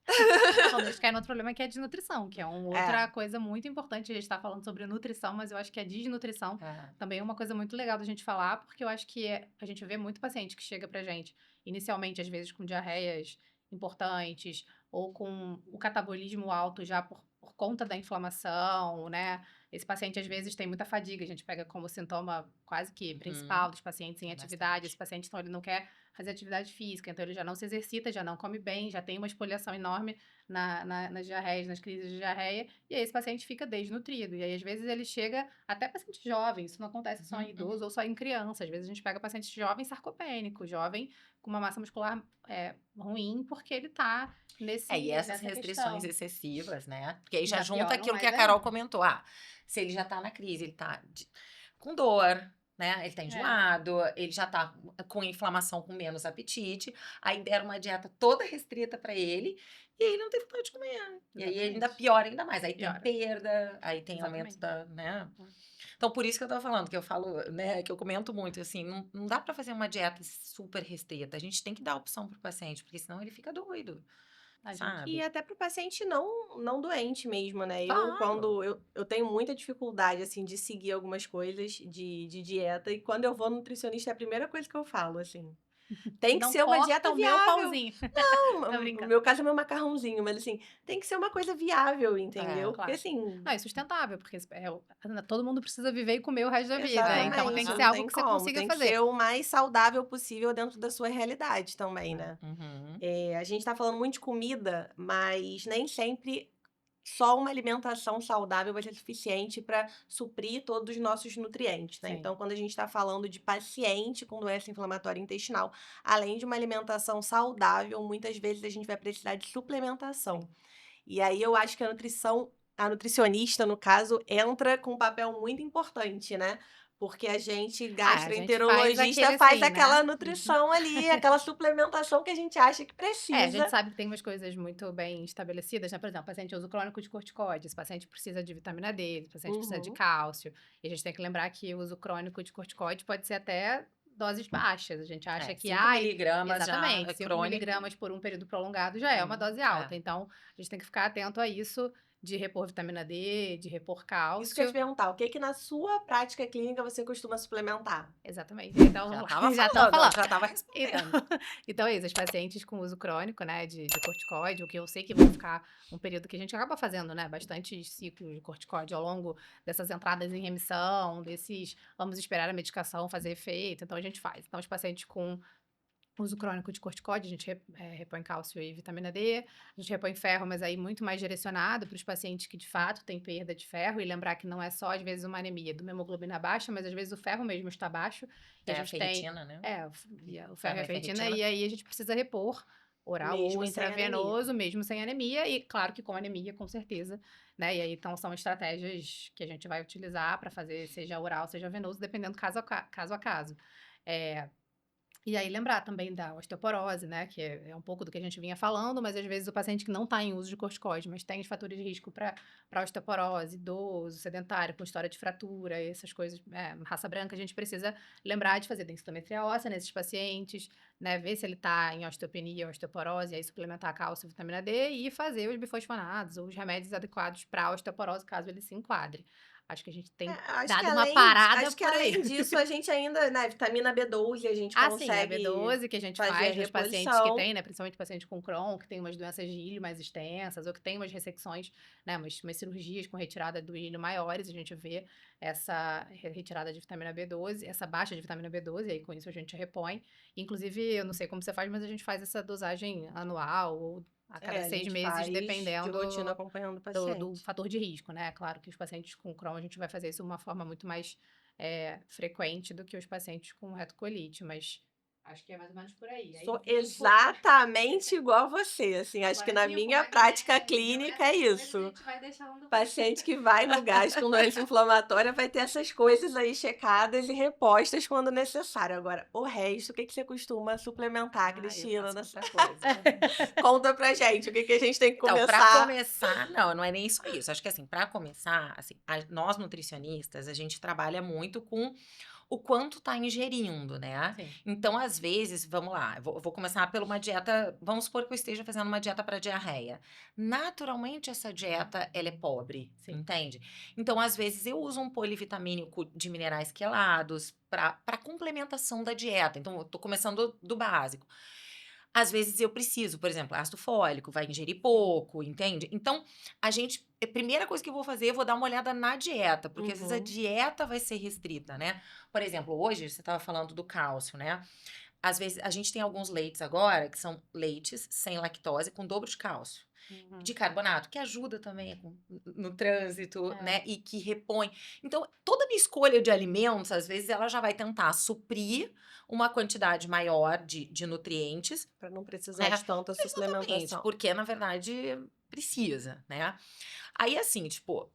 Quando a gente cai no outro problema que é a desnutrição, que é uma outra coisa muito importante. A gente tá falando sobre nutrição, mas eu acho que a desnutrição também é uma coisa muito legal da gente falar, porque eu acho que a gente vê muito paciente que chega pra gente, inicialmente, às vezes, com diarreias importantes, ou com o catabolismo alto já por conta da inflamação, né? Esse paciente, às vezes, tem muita fadiga, a gente pega como sintoma quase que principal dos pacientes em atividade. Esse paciente, então, ele não quer fazer atividade física, então ele já não se exercita, já não come bem, já tem uma espoliação enorme nas diarreias, nas crises de diarreia, e aí esse paciente fica desnutrido. E aí, às vezes, ele chega até paciente jovem, isso não acontece só em idoso ou só em criança. Às vezes, a gente pega paciente jovem sarcopênico, jovem com uma massa muscular ruim, porque ele tá e essas nessa restrições questão. excessivas, né? Porque aí já Já junta pioram aquilo que mais a Carol ainda. comentou. Se ele já tá na crise, ele tá com dor, né? Ele tá enjoado, ele já tá com inflamação, com menos apetite. Aí deram uma dieta toda restrita pra ele e aí ele não tem vontade de comer. E aí ainda Exatamente. piora ainda mais. Aí Piora. tem perda, aí tem aumento Exatamente. da, né? Então, por isso que eu tô falando, que eu falo, né, que eu comento muito, assim, não dá pra fazer uma dieta super restrita. A gente tem que dar opção pro paciente, porque senão ele fica doido, A gente... E sabe? até pro paciente não doente mesmo, né? Claro. Eu tenho muita dificuldade, assim, de seguir algumas coisas de dieta, e quando eu vou no nutricionista é a primeira coisa que eu falo, assim. Tem que Não ser uma corta dieta o meu viável. pãozinho. Não, Tô o brincando. meu caso é meu macarrãozinho, mas assim, tem que ser uma coisa viável, entendeu? Porque Claro. assim, Não, é sustentável, porque todo mundo precisa viver e comer o resto da vida. Então tem exatamente, que ser não algo tem que você como. consiga Tem que fazer. ser o mais saudável possível dentro da sua realidade também, né? Uhum. A gente tá falando muito de comida, mas nem sempre só uma alimentação saudável vai ser suficiente para suprir todos os nossos nutrientes, né? Sim. Então, quando a gente está falando de paciente com doença inflamatória intestinal, além de uma alimentação saudável, muitas vezes a gente vai precisar de suplementação. E aí eu acho que a nutricionista, no caso, entra com um papel muito importante, né? Porque a gente, A gente faz gastroenterologista, aquele faz assim, aquela né? nutrição ali, aquela suplementação que a gente acha que A gente precisa. sabe que tem umas coisas muito bem estabelecidas, né? Por exemplo, o paciente usa crônico de corticoide, esse paciente precisa de vitamina D, esse paciente precisa de Uhum. cálcio. E a gente tem que lembrar que o uso crônico de corticoide pode ser até doses baixas. A gente acha que, 5 miligramas já exatamente, é 5 crônico. miligramas por um período prolongado já é uma dose alta. Então, a gente tem que ficar atento a isso, de repor vitamina D, de repor Isso que eu ia te cálcio. perguntar, o que que na sua prática clínica você costuma suplementar? Exatamente. Então, Já vamos tava lá. Já estamos falando, ó, falando. já tava Então, respondendo. então é isso, os pacientes com uso crônico, né, de corticoide, o que eu sei que vão ficar um período que a gente acaba fazendo, né, bastante ciclos de corticoide ao longo dessas entradas em remissão, vamos esperar a medicação fazer efeito, então a gente faz. Então, os pacientes com uso crônico de corticoide, a gente repõe cálcio e vitamina D, a gente repõe ferro, mas aí muito mais direcionado para os pacientes que de fato têm perda de ferro, e lembrar que não é só, às vezes, uma anemia de uma hemoglobina baixa, mas às vezes o ferro mesmo está baixo, e a É a gente tem ferritina, né? o ferro e a ferritina, ferritina. e aí a gente precisa repor oral ou Mesmo sem anemia. intravenoso, mesmo sem anemia, e claro que com anemia, com certeza, né? E aí, então, são estratégias que a gente vai utilizar para fazer, seja oral, seja venoso, dependendo caso a caso. É, e aí lembrar também da osteoporose, né, que é um pouco do que a gente vinha falando, mas às vezes o paciente que não está em uso de corticoide, mas tem os fatores de risco para osteoporose, idoso, sedentário, com história de fratura, essas coisas, raça branca, a gente precisa lembrar de fazer densitometria óssea nesses pacientes, né, ver se ele está em osteopenia, osteoporose, e aí suplementar cálcio e vitamina D e fazer os bifosfonados ou os remédios adequados para a osteoporose, caso ele se enquadre. Acho que a gente tem dado uma parada Acho que por aí. além disso, a gente ainda, né, vitamina B12, a gente Sim, a consegue B12 que a gente fazer a faz nos pacientes que reposição. têm, né, principalmente paciente com Crohn, que tem umas doenças de ilho mais extensas, ou que tem umas ressecções, né, umas cirurgias com retirada do ilho maiores, a gente vê essa retirada de vitamina B12, essa baixa de vitamina B12, e aí com isso a gente repõe. Inclusive, eu não sei como você faz, mas a gente faz essa dosagem anual ou a cada A 6 gente meses, faz de dependendo rotina acompanhando o do paciente. fator de risco, né? Claro que os pacientes com Crohn a gente vai fazer isso de uma forma muito mais frequente do que os pacientes com retocolite, mas Acho que é mais ou menos por aí. Aí Sou vinho com- exatamente igual a você, assim, acho que Agora, na vinho com minha prática magnésio, clínica é esse a isso. gente vai deixando Paciente que vai no gás com doença inflamatória vai ter essas coisas aí checadas e repostas quando necessário. Agora, o resto, o que que você costuma suplementar, Ah, eu Cristina? faço muita coisa. Conta pra gente, o que que a gente tem que Então, para começar? começar, não é nem só isso. Acho que assim, para começar, assim, nós nutricionistas, a gente trabalha muito com o quanto tá ingerindo, né? Sim. Então, às vezes, vamos lá, eu vou começar por uma dieta, vamos supor que eu esteja fazendo uma dieta para diarreia. Naturalmente, essa dieta, ela é pobre, Sim. entende? Então, às vezes, eu uso um polivitamínico de minerais quelados para complementação da dieta. Então, eu tô começando do básico. Às vezes eu preciso, por exemplo, ácido fólico, vai ingerir pouco, entende? Então, a primeira coisa que eu vou fazer, eu vou dar uma olhada na dieta, porque às vezes a Uhum. dieta vai ser restrita, né? Por exemplo, hoje você estava falando do cálcio, né? Às vezes a gente tem alguns leites agora que são leites sem lactose com dobro de cálcio. Uhum. De carbonato, que ajuda também no trânsito, É. né? E que repõe. Então, toda minha escolha de alimentos, às vezes, ela já vai tentar suprir uma quantidade maior de nutrientes, Pra não precisar né? de tanta Exatamente, suplementação. porque, na verdade, precisa, né? Aí, assim, tipo,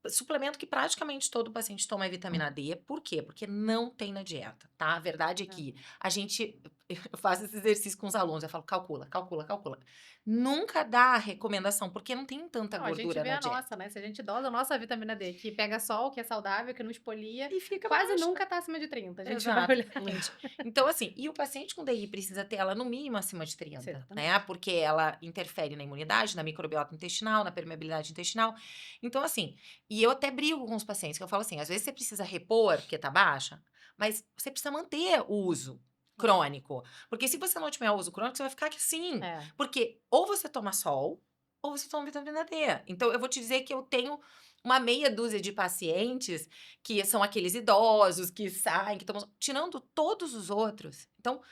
suplemento que praticamente todo paciente toma é vitamina D. Por quê? Porque não tem na dieta, tá? A verdade é que a gente... Eu faço esse exercício com os alunos, eu falo, calcula, calcula, calcula. Nunca dá a recomendação, porque não tem tanta Não, a gente gordura vê na a dieta. nossa, né? Se a gente dosa a nossa vitamina D, que pega sol, que é saudável, que não exfolia, E fica quase baixa. nunca tá acima de 30. A gente vai olhar. Exatamente. Então, assim, e o paciente com DI precisa ter ela no mínimo acima de 30, Exatamente. né? Porque ela interfere na imunidade, na microbiota intestinal, na permeabilidade intestinal. Então, assim, e eu até brigo com os pacientes, que eu falo assim, às vezes você precisa repor, porque tá baixa, mas você precisa manter o uso crônico. Porque se você não tiver uso crônico, você vai ficar assim. É. Porque ou você toma sol, ou você toma vitamina D. Então, eu vou te dizer que eu tenho uma meia dúzia de pacientes que são aqueles idosos que saem, que tomam... Tirando todos os outros. Então,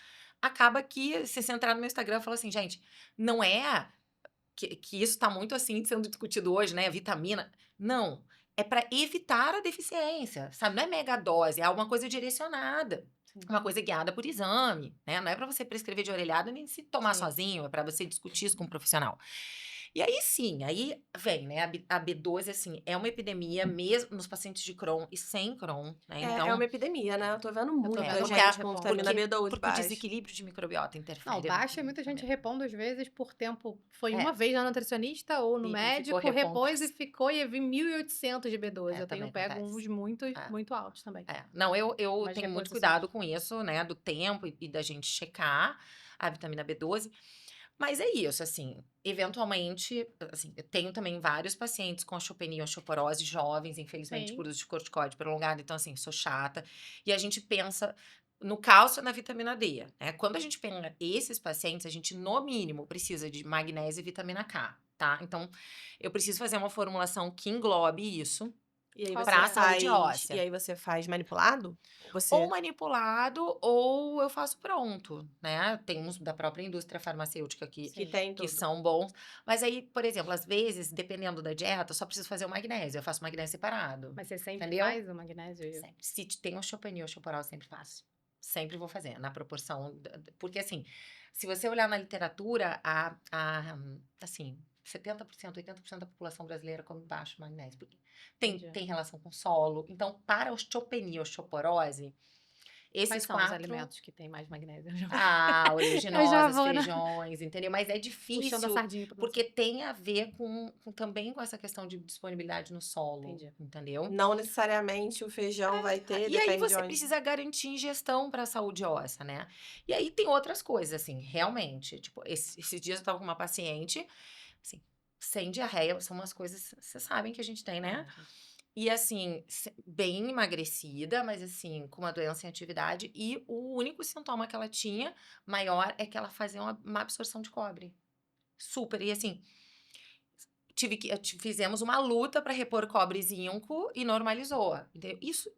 acaba que, se você entrar no meu Instagram, eu falo assim, gente, não é que isso tá muito assim sendo discutido hoje, né? Vitamina. Não. É para evitar a deficiência, sabe? Não é mega dose, é uma coisa direcionada. Sim. Uma coisa guiada por exame, né? Não é para você prescrever de orelhada nem se tomar Sim. sozinho, é para você discutir isso com um profissional. E aí sim, aí vem, né? A B12, assim, é uma epidemia mesmo nos pacientes de Crohn e sem Crohn, né? É Então, uma epidemia, né? Eu tô vendo tô muita vendo porque, mais gente com repondo. vitamina B12 porque o baixa. desequilíbrio de microbiota interfere. Não, baixa e muita gente também. repondo às vezes por tempo. Foi É. uma vez na nutricionista ou no E ficou médico, repondo. repôs e ficou e vi 1.800 de B12. É, Eu tenho também pego acontece. uns muito, É. muito altos também. É. Não, eu Mas tenho muito reposições. cuidado com isso, né? Do tempo e da gente checar a vitamina B12. Mas é isso, assim, eventualmente, assim, eu tenho também vários pacientes com osteopenia e osteoporose jovens, infelizmente, Sim. por uso de corticoide prolongado, então, assim, sou chata. E a gente pensa no cálcio e na vitamina D, né? Quando a gente pega esses pacientes, a gente, no mínimo, precisa de magnésio e vitamina K, tá? Então, eu preciso fazer uma formulação que englobe isso. E aí Pra saúde óssea. E aí você faz manipulado? Você... Ou manipulado, ou eu faço pronto, né? Tem uns da própria indústria farmacêutica que Sim. tem que tudo. são bons. Mas aí, por exemplo, às vezes, dependendo da dieta, eu só preciso fazer o magnésio. Eu faço magnésio separado. Mas você sempre Entendeu? faz o magnésio? Sempre. Se tem osteopenia ou osteoporose, eu sempre faço. Sempre vou fazer, na proporção. Porque, assim, se você olhar na literatura, assim, 70%, 80% da população brasileira come baixo magnésio. Porque Entendi. tem relação com solo. Então, para osteopenia e osteoporose, Quais esses são os 4... alimentos que tem mais magnésio? Ah, Eu já oleaginosas, vou, né? feijões, entendeu? Mas é Puxando a difícil, sardinha pra você. porque tem a ver também com essa questão de disponibilidade no solo, Entendi. entendeu? Não necessariamente o feijão vai ter, E aí depende de você onde. precisa garantir ingestão para a saúde óssea, né? E aí tem outras coisas, assim, realmente. Tipo, esses dias eu tava com uma paciente, assim, sem diarreia, são umas coisas, vocês sabem que a gente tem, né? Ah, gente. E assim, bem emagrecida, mas assim, com uma doença em atividade. E o único sintoma que ela tinha maior é que ela fazia uma absorção de cobre. Super. E assim, fizemos uma luta para repor cobre e zinco e normalizou. Entendeu? Isso,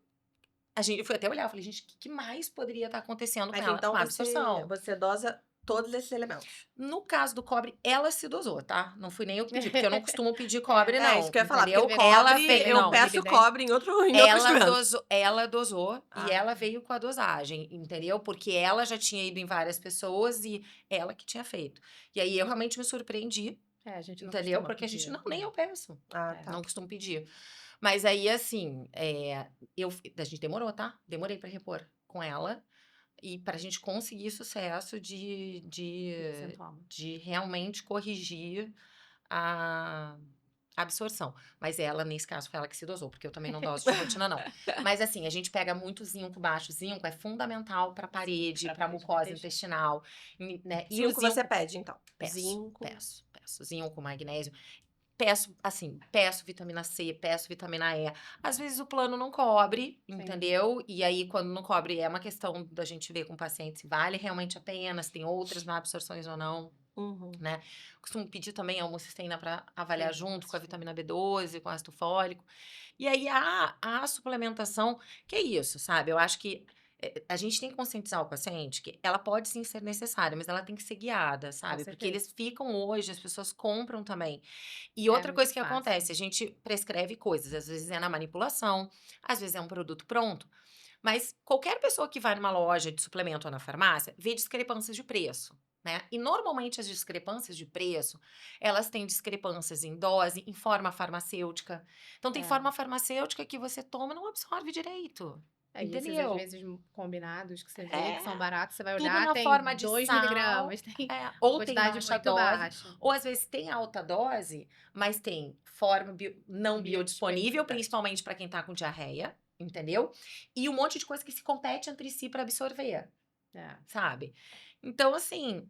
eu fui até olhar, eu falei, gente, o que mais poderia estar acontecendo com Mas ela? então Uma absorção. você dosa todos esses elementos. No caso do cobre, ela se dosou, tá? Não fui nem eu que pedi, porque eu não costumo pedir cobre, não. Isso que eu ia falar, entendeu? porque Ela cobre, veio, eu não, peço molibdênio. cobre em outras doenças. ela dosou Ah, e ela veio com a dosagem, entendeu? Porque ela já tinha ido em várias pessoas e ela que tinha feito. E aí eu realmente me surpreendi, A gente não entendeu? costuma Porque a gente pedir. nem eu peço. tá. Não costumo pedir. Mas aí, assim, a gente demorou, tá? Demorei pra repor com ela. E pra gente conseguir sucesso Sintoma. de realmente corrigir a absorção. Mas ela, nesse caso, foi ela que se dosou, porque eu também não doso de rotina, não. Mas assim, a gente pega muito zinco baixo. Zinco é fundamental pra parede, pra mucosa intestinal, né? E o Zinco você pede, então. peço, Zinco. peço. Zinco, magnésio. Peço vitamina C, peço vitamina E. Às vezes o plano não cobre, entendeu? E aí, quando não cobre, é uma questão da gente ver com o paciente se vale realmente a pena, se tem outras má absorções ou não, né? Costumo pedir também a homocisteína para avaliar junto com a vitamina B12, com ácido fólico. E aí, a suplementação, que é isso, sabe? Eu acho que a gente tem que conscientizar o paciente que ela pode sim ser necessária, mas ela tem que ser guiada, sabe? Porque eles ficam hoje, as pessoas compram também. E outra muito coisa que fácil. acontece, a gente prescreve coisas, às vezes é na manipulação, às vezes é um produto pronto, mas qualquer pessoa que vai numa loja de suplemento ou na farmácia vê discrepâncias de preço, né? E normalmente as discrepâncias de preço, elas têm discrepâncias em dose, em forma farmacêutica. Então tem forma farmacêutica que você toma e não absorve direito. E esses, às Entendeu? vezes, combinados que você vê, que são baratos, você vai Tudo olhar, na tem forma de 2 sal, miligramas, tem ou tem quantidade baixa muito dose, baixa. ou às vezes tem alta dose, mas tem forma não biodisponível, Biodisponibilidade. principalmente para quem tá com diarreia, entendeu? E um monte de coisa que se compete entre si para absorver, sabe? Então, assim,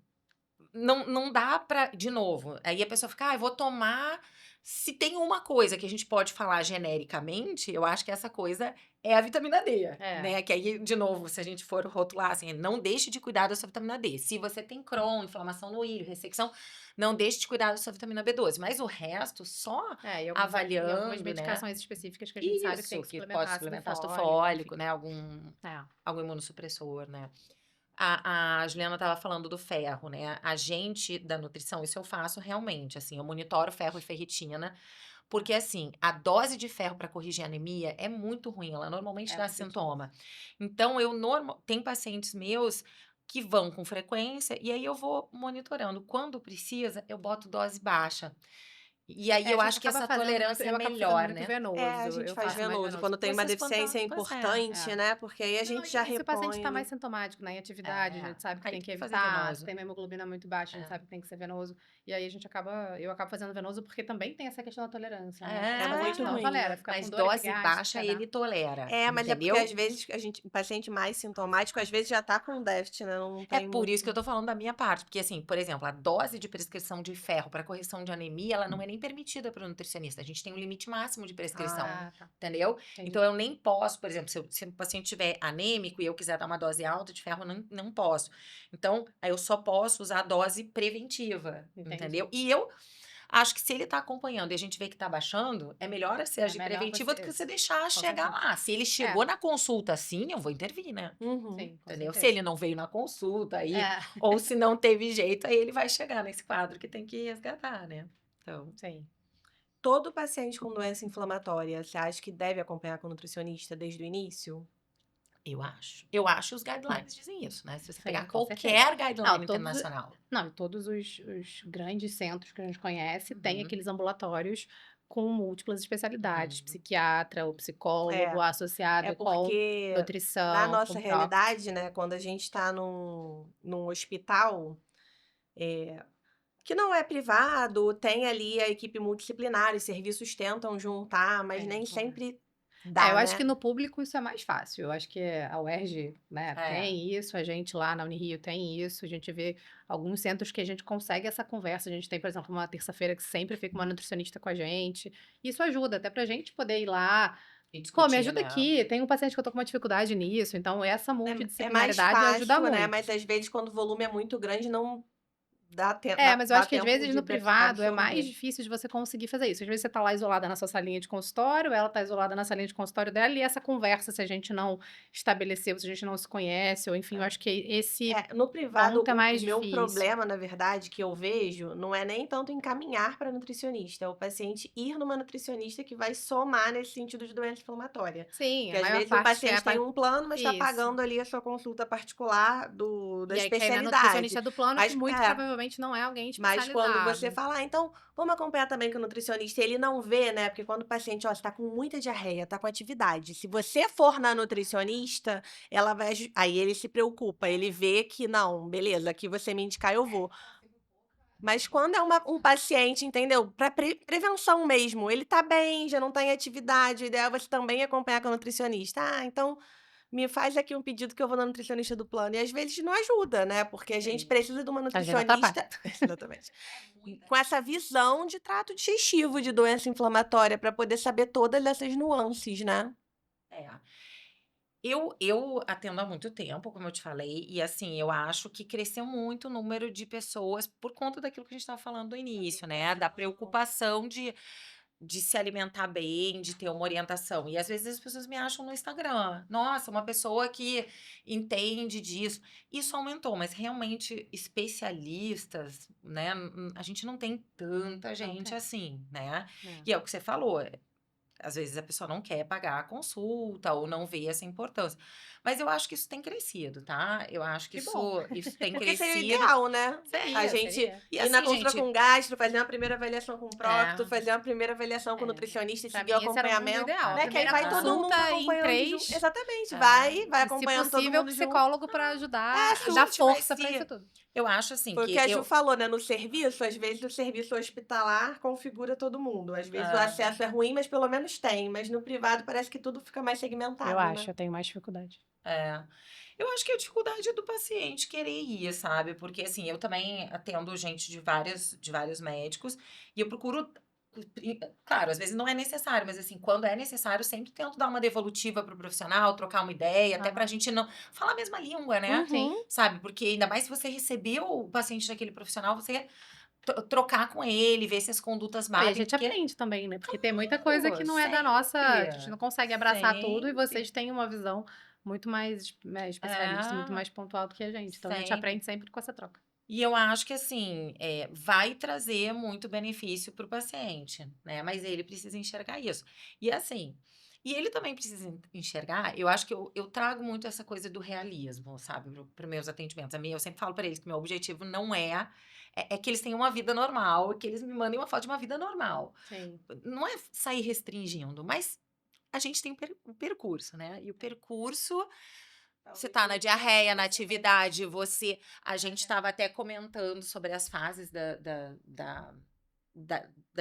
não dá pra. De novo, aí a pessoa fica, eu vou tomar. Se tem uma coisa que a gente pode falar genericamente, eu acho que essa coisa é a vitamina D, né? Que aí, de novo, se a gente for rotular assim, não deixe de cuidar da sua vitamina D. Se você tem Crohn, inflamação no íleo, ressecção, não deixe de cuidar da sua vitamina B12. Mas o resto, só avaliando, e algumas medicações específicas que a gente sabe que tem que suplementar, pode suplementar ácido fólico, né? Algum imunossupressor, né? A Juliana estava falando do ferro, né? A gente da nutrição, isso eu faço realmente, assim, eu monitoro ferro e ferritina, porque assim, a dose de ferro para corrigir anemia é muito ruim, ela normalmente dá sintoma. Então, tem pacientes meus que vão com frequência e aí eu vou monitorando. Quando precisa, eu boto dose baixa. E aí eu acho que essa tolerância é melhor, né? Venoso. A gente faz venoso. Quando tem uma deficiência importante, né? Porque aí a gente já repõe. Se o paciente tá mais sintomático, né, em atividade, a gente sabe que tem que evitar. Se tem uma hemoglobina muito baixa, a gente sabe que tem que ser venoso. E aí eu acabo fazendo venoso porque também tem essa questão da tolerância, né? É muito ruim. Tolera, fica mas com dor dose baixa ele tolera. Mas entendeu? é porque às vezes o paciente mais sintomático, às vezes já tá com déficit, né? Não tem por isso que eu tô falando da minha parte. Porque, assim, por exemplo, a dose de prescrição de ferro para correção de anemia, ela não é nem permitida para nutricionista. A gente tem um limite máximo de prescrição, entendeu? Entendi. Então, eu nem posso, por exemplo, se o paciente estiver anêmico e eu quiser dar uma dose alta de ferro, não posso. Então, aí eu só posso usar a dose preventiva, entendeu? E eu acho que se ele tá acompanhando e a gente vê que tá baixando, é melhor você agir preventiva do que você deixar chegar lá. Se ele chegou na consulta assim, eu vou intervir, né? Sim, entendeu? Se ele não veio na consulta aí, ou se não teve jeito, aí ele vai chegar nesse quadro que tem que resgatar, né? Então, sim. Todo paciente com doença inflamatória, você acha que deve acompanhar com o nutricionista desde o início? Eu acho. Eu acho que os guidelines dizem isso, né? Se você pegar com qualquer guideline internacional. Não, todos os grandes centros que a gente conhece têm aqueles ambulatórios com múltuplas especialidades. Psiquiatra, o psicólogo associado com nutrição. Na nossa realidade, né? Quando a gente tá num hospital que não é privado, tem ali a equipe multidisciplinar, os serviços tentam juntar, mas nem sempre dá, eu né? acho que no público isso é mais fácil. Eu acho que a UERJ, né, tem isso, a gente lá na Unirio tem isso, a gente vê alguns centros que a gente consegue essa conversa. A gente tem, por exemplo, uma terça-feira que sempre fica uma nutricionista com a gente. Isso ajuda até pra gente poder ir lá. Pô, me ajuda aqui, tem um paciente que eu tô com uma dificuldade nisso, então essa multidisciplinaridade é mais fácil, ajuda muito. né? Mas às vezes quando o volume é muito grande, não Mas eu dá acho que às tempo vezes de no privado é mais absorver. difícil de você conseguir fazer isso. Às vezes você tá lá isolada na sua salinha de consultório, ela tá isolada na salinha de consultório dela, e essa conversa, se a gente não estabeleceu, se a gente não se conhece, ou enfim, eu acho que esse No privado, ponto é o mais meu difícil. problema, na verdade, que eu vejo, não é nem tanto encaminhar para nutricionista, é o paciente ir numa nutricionista que vai somar nesse sentido de doença inflamatória. Sim, Porque a às maior vezes o parte é paciente tem um plano, mas está isso. pagando ali a sua consulta particular da E aí cai na especialidade. nutricionista do plano, que Mas, muito provavelmente não é alguém mas quando você especializado. fala, então, vamos acompanhar também com o nutricionista, ele não vê, né? Porque quando o paciente, ó, você tá com muita diarreia, tá com atividade. Se você for na nutricionista, ela vai. Aí ele se preocupa, ele vê que, não, beleza, aqui você me indicar, eu vou. Mas quando é um paciente, entendeu? Para prevenção mesmo, ele tá bem, já não tá em atividade, o ideal é você também acompanhar com o nutricionista. Ah, então me faz aqui um pedido que eu vou na nutricionista do plano. E às vezes não ajuda, né? Porque a gente Sim. precisa de uma Às vezes atrapalha. nutricionista. Exatamente. Com essa visão de trato digestivo de doença inflamatória, para poder saber todas essas nuances, né? É. Eu atendo há muito tempo, como eu te falei, e assim, eu acho que cresceu muito o número de pessoas por conta daquilo que a gente estava falando no início, né? Da preocupação de se alimentar bem, de ter uma orientação. E às vezes as pessoas me acham no Instagram. Nossa, uma pessoa que entende disso. Isso aumentou, mas realmente especialistas, né? A gente não tem tanta gente tem. assim, né? É. E é o que você falou. Às vezes a pessoa não quer pagar a consulta ou não vê essa importância. Mas eu acho que isso tem crescido, tá? Eu acho que Que bom. isso tem Porque seria o crescido. ideal, né? A Seria. gente Seria. E ir na assim, consulta gente, com gastro, fazer uma primeira avaliação com prócto, é, fazer uma primeira avaliação com É. nutricionista e Pra seguir o mim, esse era o mundo acompanhamento, ideal. A né? Que aí primeira vai todo aham, mundo consulta em acompanhando junto. 3, Exatamente, é. vai e, se acompanhando todo possível, o mundo junto. psicólogo para ajudar, A dar gente vai força para isso se. tudo. Eu acho assim Foi o que que a Ju eu. falou, né? No serviço, às vezes o serviço hospitalar configura todo mundo. Às vezes o Ah, acesso é ruim, mas pelo menos tem. Mas no privado parece que tudo fica mais Eu segmentado, né? acho, eu tenho mais dificuldade. é. Eu acho que a dificuldade é do paciente querer ir, sabe? Porque assim, eu também atendo gente de vários médicos e eu procuro. Claro, às vezes não é necessário, mas assim, quando é necessário, sempre tento dar uma devolutiva pro profissional, trocar uma ideia, até pra Aham. gente não falar a mesma língua, né? Sim. Uhum. Sabe? Porque ainda mais se você recebeu o paciente daquele profissional, você trocar com ele, ver se as condutas Não, e a batem, gente porque aprende também, né? Porque tem muita coisa que pô, não é da nossa. A gente sempre, não consegue abraçar tudo e sempre, vocês têm uma visão muito mais especialista, muito é, mais pontual do que a gente. Então a gente sempre. aprende sempre com essa troca. E eu acho que assim, vai trazer muito benefício para o paciente, né? Mas ele precisa enxergar isso. E assim, e ele também precisa enxergar, eu acho que eu trago muito essa coisa do realismo, sabe, para os meus atendimentos. Eu sempre falo para eles que meu objetivo não é que eles tenham uma vida normal, que eles me mandem uma foto de uma vida normal. Sim. Não é sair restringindo, mas a gente tem o percurso, né? E o percurso você tá na diarreia, na atividade, a gente estava até comentando sobre as fases da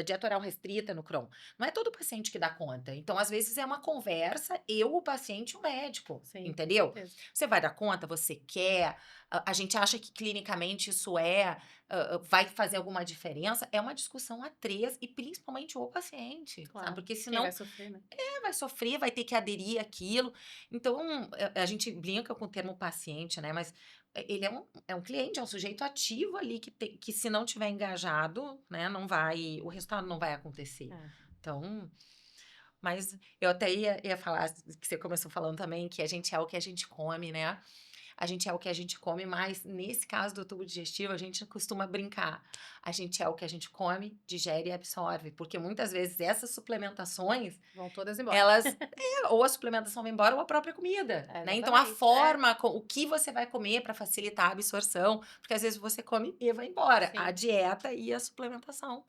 dieta oral restrita no Crohn. Não é todo paciente que dá conta. Então, às vezes, é uma conversa, eu, o paciente e o médico, Sim, entendeu? certeza. Você vai dar conta, você quer, a gente acha que clinicamente isso vai fazer alguma diferença. É uma discussão a três e principalmente o paciente, sabe? Claro. Porque Quem senão vai sofrer, né? vai sofrer, vai ter que aderir àquilo. Então, a gente brinca com o termo paciente, né? Mas ele é um cliente, é um sujeito ativo ali que se não tiver engajado, né, não vai, o resultado não vai acontecer. É. Então, mas eu até ia falar, que você começou falando também, que a gente é o que a gente come, né? A gente é o que a gente come, mas nesse caso do tubo digestivo, a gente costuma brincar. A gente é o que a gente come, digere e absorve. Porque muitas vezes essas suplementações, Vão todas embora. elas. Ou a suplementação vai embora ou a própria comida. É, Né? Então, a exatamente. forma, o que você vai comer para facilitar a absorção, porque às vezes você come e vai embora. Sim. A dieta e a suplementação,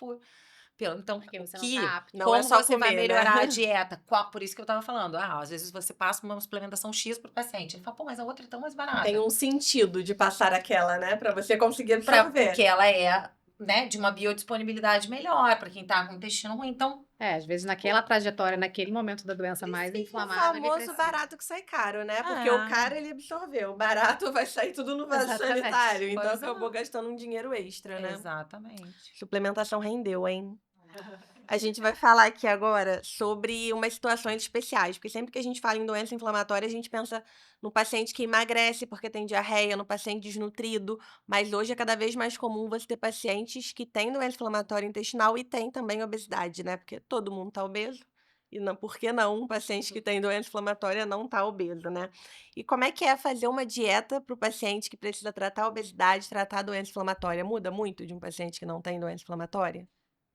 então, Porque você o não que, tá apto. Não é como só você vai comer, né? melhorar a dieta? Por isso que eu tava falando, às vezes você passa uma suplementação X pro paciente. Ele fala, pô, mas a outra é tão mais barata. Tem um sentido de passar aquela, né? Pra você conseguir absorver. Porque ela é, né, de uma biodisponibilidade melhor para quem tá com o intestino ruim. Então, Às vezes naquela trajetória, naquele momento da doença mais Precisa. O inflamável, ele famoso precisa. barato que sai caro, né? Porque o caro ele absorveu, o barato vai sair tudo no vaso Exatamente. sanitário. Então Pois é. acabou gastando um dinheiro extra, né? Exatamente. Suplementação rendeu, hein? A gente vai falar aqui agora sobre umas situações especiais, porque sempre que a gente fala em doença inflamatória, a gente pensa no paciente que emagrece porque tem diarreia, no paciente desnutrido, mas hoje é cada vez mais comum você ter pacientes que têm doença inflamatória intestinal e têm também obesidade, né? Porque todo mundo tá obeso. E não, por que não um paciente que tem doença inflamatória não tá obeso, né? E como é que é fazer uma dieta para o paciente que precisa tratar a obesidade, tratar a doença inflamatória? Muda muito de um paciente que não tem doença inflamatória?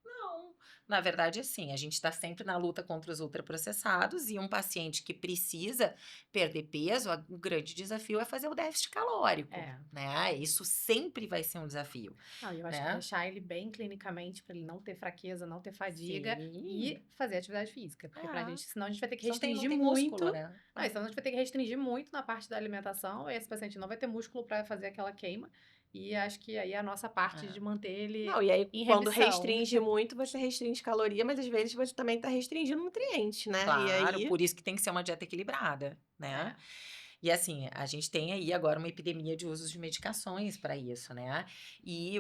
Não, na verdade, assim, a gente está sempre na luta contra os ultraprocessados e um paciente que precisa perder peso, o grande desafio é fazer o déficit calórico, É. né? Isso sempre vai ser um desafio, Não, eu acho que né? deixar ele bem clinicamente, para ele não ter fraqueza, não ter fadiga Sim. e fazer atividade física. Porque pra É. gente, senão a gente vai ter que Só não restringir tem muito. músculo, né? Não, e senão a gente vai ter que restringir muito na parte da alimentação, e esse paciente não vai ter músculo para fazer aquela queima. E acho que aí é a nossa parte É. de manter ele Não, e aí em quando remissão. restringe muito, você restringe caloria, mas às vezes você também está restringindo nutrientes, né? E Claro, aí, por isso que tem que ser uma dieta equilibrada, né? É. E assim, a gente tem aí agora uma epidemia de usos de medicações para isso, né? E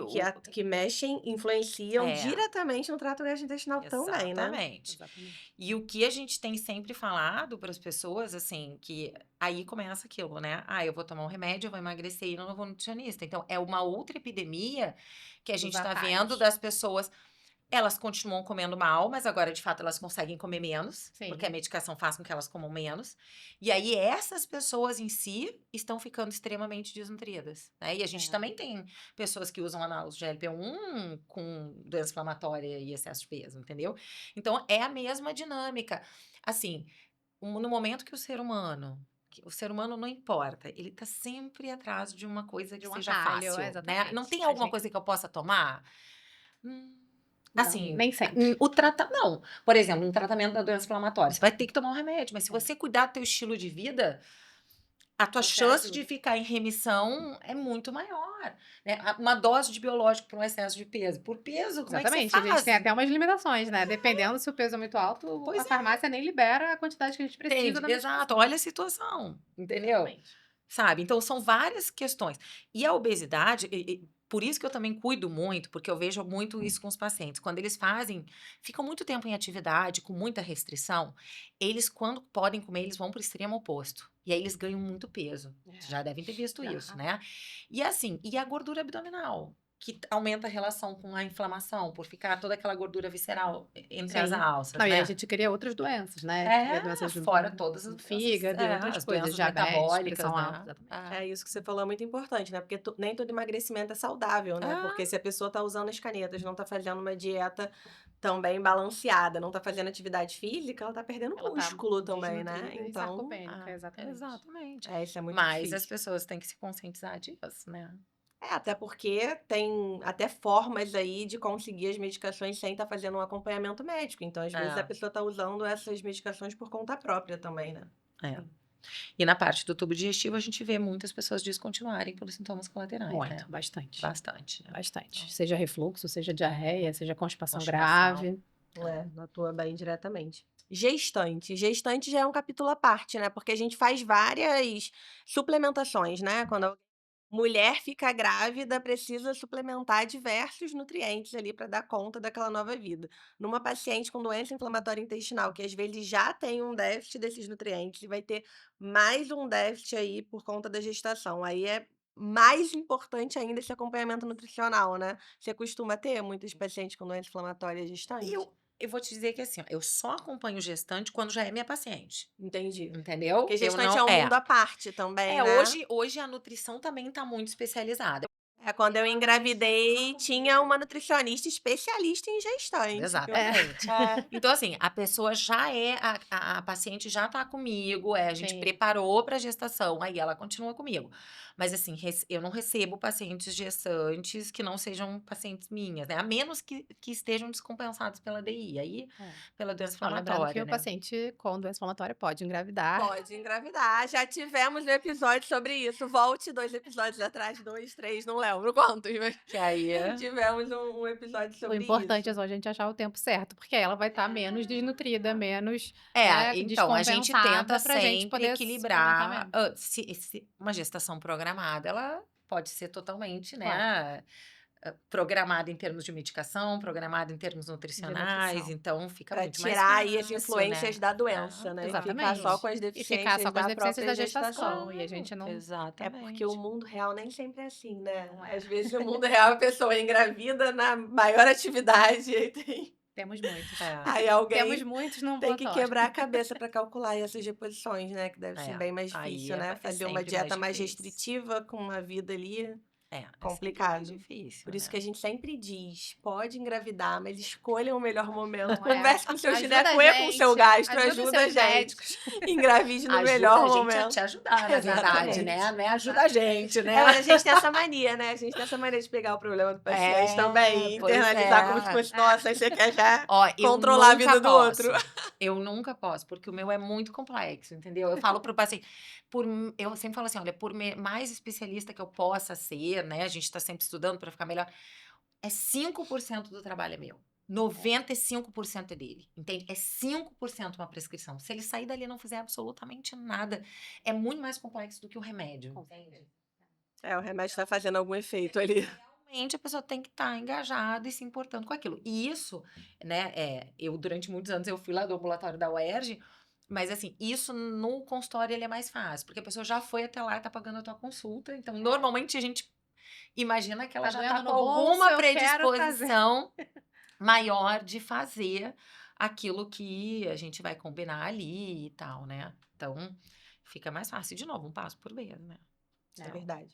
que mexem, influenciam é, diretamente no trato gastrointestinal também, né? exatamente. Exatamente. E o que a gente tem sempre falado para as pessoas, assim, que aí começa aquilo, né? Ah, eu vou tomar um remédio, eu vou emagrecer e não vou no nutricionista. Então, é uma outra epidemia que a Dos gente está vendo atalhos. das pessoas. Elas continuam comendo mal, mas agora, de fato, elas conseguem comer menos, Sim. porque a medicação faz com que elas comam menos. E aí, essas pessoas em si estão ficando extremamente desnutridas, né? E a gente É. também tem pessoas que usam análogos de GLP-1 com doença inflamatória e excesso de peso, entendeu? Então, é a mesma dinâmica. Assim, no momento que o ser humano não importa, ele tá sempre atrás de uma coisa que De um seja atalho, fácil, né? Não exatamente. tem A alguma gente... coisa que eu possa tomar? Hum, Não, Assim, nem sempre. não. Por exemplo, um tratamento da doença inflamatória, você vai ter que tomar um remédio, mas se você cuidar do teu estilo de vida, a tua Você chance de ajuda. ficar em remissão é muito maior, né? Uma dose de biológico para um excesso de peso. Por peso, como é que você Exatamente, a gente faz? tem até umas limitações, né? Dependendo se o peso é muito alto, Pois a farmácia nem libera a quantidade que a gente precisa Entende? da Exato. medicação. Olha a situação, entendeu? Exatamente. Sabe? Então, são várias questões. E a obesidade, por isso que eu também cuido muito, porque eu vejo muito isso com os pacientes. Quando eles ficam muito tempo em atividade, com muita restrição, eles, quando podem comer, eles vão para o extremo oposto. E aí eles ganham muito peso. Vocês já devem ter visto Já. isso, né? E assim, e a gordura abdominal, que aumenta a relação com a inflamação, por ficar toda aquela gordura visceral entre as Sim. alças, Não, e aí né? a gente cria outras doenças, né? Cria doenças Fora todas do as fígado e outras as coisas, doenças diabetes, metabólicas, pressão alta, né? exatamente. É isso que você falou, é muito importante, né? Porque nem todo emagrecimento é saudável, né? Porque se a pessoa tá usando as canetas, não tá fazendo uma dieta também balanceada, não tá fazendo atividade física, ela tá perdendo Ela tá músculo também, né? desnutrida e Então, sarcopênica, exatamente. Exatamente. isso é muito Mas as difícil. pessoas têm que se conscientizar disso, né? Até porque tem até formas aí de conseguir as medicações sem estar fazendo um acompanhamento médico. Então, às vezes, a É, pessoa tá usando essas medicações por conta própria também, né? é. E na parte do tubo digestivo, a gente vê muitas pessoas descontinuarem pelos sintomas colaterais, né? Muito, bastante. Bastante, né? Bastante. Então, Seja refluxo, seja diarreia, seja constipação constipação. grave. Atua bem diretamente. Gestante. Gestante já é um capítulo à parte, né? Porque a gente faz várias suplementações, né? Quando a mulher fica grávida, precisa suplementar diversos nutrientes ali para dar conta daquela nova vida. Numa paciente com doença inflamatória intestinal, que às vezes já tem um déficit desses nutrientes e vai ter mais um déficit aí por conta da gestação. Aí é mais importante ainda esse acompanhamento nutricional, né? Você costuma ter muitos pacientes com doença inflamatória E gestante? eu vou te dizer que assim, ó, eu só acompanho gestante quando já é minha paciente. Entendi. Entendeu? Porque Eu gestante não. é um mundo à parte também, né? Hoje a nutrição também tá muito especializada. Quando eu engravidei, tinha uma nutricionista especialista em gestante. Exatamente. É. Então, assim, a pessoa já é, a paciente já tá comigo, a gente Sim. preparou pra gestação, aí ela continua comigo. Mas, assim, eu não recebo pacientes gestantes que não sejam pacientes minhas, né? A menos que estejam descompensados pela DI, aí pela doença Não, lembrando que inflamatória, o né? paciente com doença inflamatória pode engravidar. Pode engravidar. Já tivemos um episódio sobre isso. Volte 2 episódios atrás, 2, 3, não lembro quantos, mas Que aí tivemos um episódio O sobre importante é isso. só a gente achar o tempo certo, porque aí ela vai estar menos desnutrida, menos então, a gente tenta descompensada pra gente sempre poder suplementar equilibrar. menos. Se uma gestação programada, ela pode ser totalmente, Claro. né? programado em termos de medicação, programado em termos nutricionais, nutrição. então fica Pra muito mais tirar aí as fácil, influências né? da doença, né? E ficar Exatamente. só com as E ficar só deficiências com as da deficiências própria da gestação. gestação. E a gente não. É porque o Exatamente. mundo real nem sempre é assim, né? Não é. Às vezes no mundo real a pessoa é engravida na maior atividade e Temos muitos. aí Temos alguém muitos no tem que ambulatório. quebrar a cabeça para calcular essas reposições, né? Que deve ser bem mais Aí difícil, né? é Fazer uma sempre dieta mais mais difícil. restritiva com uma vida ali. É sempre mais Complicado. difícil, Por isso né? que a gente sempre diz, pode engravidar, mas escolha o melhor momento. Não é. Converse com o seu Ajuda gineco a e com o seu gente, gastro, ajuda os ajuda a seus gente. médicos. Engravide no Ajuda melhor a gente a momento. te ajudar, na verdade, né? Exatamente. Não é ajuda a gente, né? É, mas a gente tem essa mania, né? A gente tem essa mania de pegar o problema do paciente também, Pois internalizar como se é. fosse, nossa, aí você quer já Ó, eu controlar a nunca vida do outro. Eu nunca posso, porque o meu é muito complexo, entendeu? Eu falo pro paciente, eu sempre falo assim, olha, mais especialista que eu possa ser, né? A gente tá sempre estudando para ficar melhor. É 5% do trabalho é meu. 95% é dele, entende? É 5% uma prescrição. Se ele sair dali e não fizer absolutamente nada, é muito mais complexo do que o remédio, entende? É, o remédio tá fazendo algum efeito ali. Realmente a pessoa tem que estar engajada e se importando com aquilo. E isso, né, eu durante muitos anos eu fui lá do ambulatório da UERJ, mas assim, isso no consultório ele é mais fácil, porque a pessoa já foi até lá e tá pagando a tua consulta, então normalmente a gente imagina que ela Tá já doendo tá com no bolso, alguma eu quero predisposição maior de fazer aquilo que a gente vai combinar ali e tal, né? Então, fica mais fácil. De novo, um passo por vez, né? É verdade.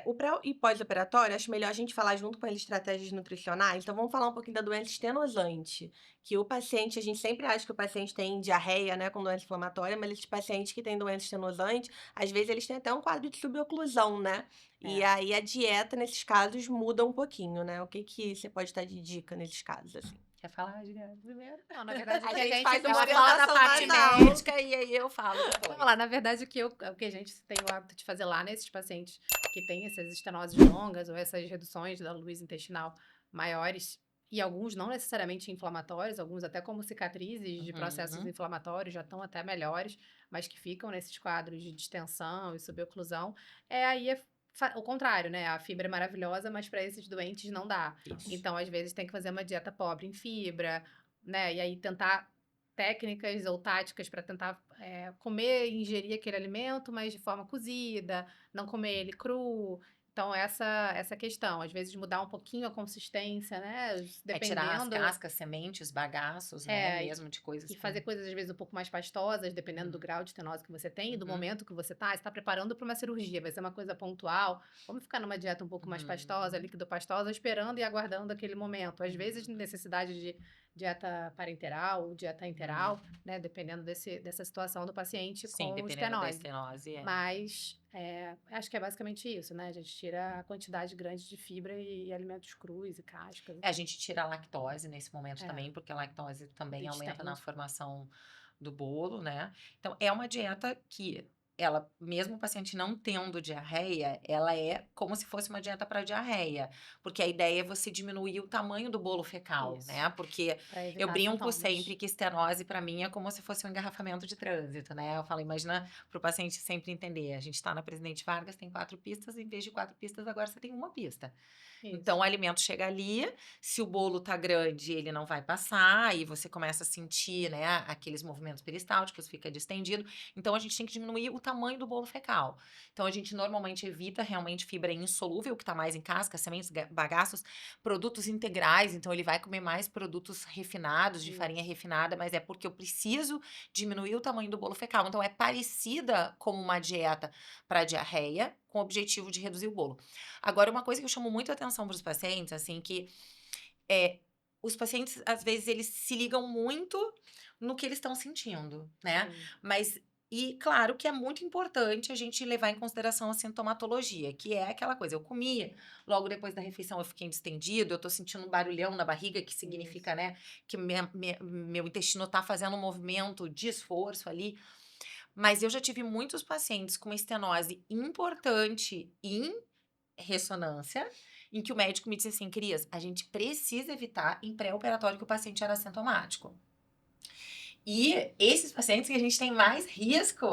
O pré e pós-operatório, acho melhor a gente falar junto com ele estratégias nutricionais. Então, vamos falar um pouquinho da doença estenosante, que o paciente, a gente sempre acha que o paciente tem diarreia, né, com doença inflamatória, mas esses pacientes que têm doença estenosante, às vezes eles têm até um quadro de suboclusão, né? E aí a dieta, nesses casos, muda um pouquinho, né? O que que você pode dar de dica nesses casos, assim? Quer falar, Juliana, primeiro? Não, na verdade, A o que a gente gente faz uma Ela faz- fala da orientação parte mais alta. médica e aí eu falo depois. Vamos lá, na verdade, o que a gente tem o hábito de fazer lá nesses pacientes que têm essas estenoses longas ou essas reduções da luz intestinal maiores, e alguns não necessariamente inflamatórios, alguns até como cicatrizes de processos inflamatórios já estão até melhores, mas que ficam nesses quadros de distensão e suboclusão, aí o contrário, né? A fibra é maravilhosa, mas para esses doentes não dá. Isso. Então, às vezes, tem que fazer uma dieta pobre em fibra, né? E aí tentar técnicas ou táticas para tentar comer e ingerir aquele alimento, mas de forma cozida, não comer ele cru. Então, essa questão. Às vezes, mudar um pouquinho a consistência, né? Tirar as Dependendo. cascas, sementes, bagaços, né? Mesmo de coisas. E fazer coisas, às vezes, um pouco mais pastosas, dependendo do grau de estenose que você tem e do momento que você tá. Você tá preparando para uma cirurgia, vai ser uma coisa pontual. Vamos ficar numa dieta um pouco mais pastosa, líquido-pastosa, esperando e aguardando aquele momento. Às vezes, necessidade de dieta parenteral ou dieta interal, né? Dependendo dessa situação do paciente Sim, com dependendo da estenose. estenose. Mas acho que é basicamente isso, né? A gente tira a quantidade grande de fibra e alimentos crus e cascas. A gente tira a lactose nesse momento também, porque a lactose também aumenta na formação do bolo, né? Então, é uma dieta que ela, mesmo o paciente não tendo diarreia, ela é como se fosse uma dieta para diarreia, porque a ideia é você diminuir o tamanho do bolo fecal, né? Porque eu brinco sempre que estenose para mim é como se fosse um engarrafamento de trânsito, né? Eu falo, imagina para o paciente sempre entender, a gente está na Presidente Vargas, tem 4 pistas, em vez de 4 pistas, agora você tem uma pista. Isso. Então, o alimento chega ali, se o bolo tá grande, ele não vai passar, e você começa a sentir, né, aqueles movimentos peristálticos, fica distendido. Então, a gente tem que diminuir o tamanho do bolo fecal. Então, a gente normalmente evita realmente fibra insolúvel, que tá mais em casca, sementes, bagaços, produtos integrais. Então, ele vai comer mais produtos refinados, de farinha refinada, mas é porque eu preciso diminuir o tamanho do bolo fecal. Então, é parecida como uma dieta para diarreia, com o objetivo de reduzir o bolo. Agora, uma coisa que eu chamo muito a atenção para os pacientes, assim, que os pacientes, às vezes, eles se ligam muito no que eles estão sentindo, né? Mas, e claro que é muito importante a gente levar em consideração a sintomatologia, que é aquela coisa, eu comia, logo depois da refeição eu fiquei distendido, eu tô sentindo um barulhão na barriga, que significa, né, que meu intestino tá fazendo um movimento de esforço ali. Mas eu já tive muitos pacientes com uma estenose importante em ressonância, em que o médico me disse assim, Cris, a gente precisa evitar em pré-operatório que o paciente era assintomático. E esses pacientes que a gente tem mais risco,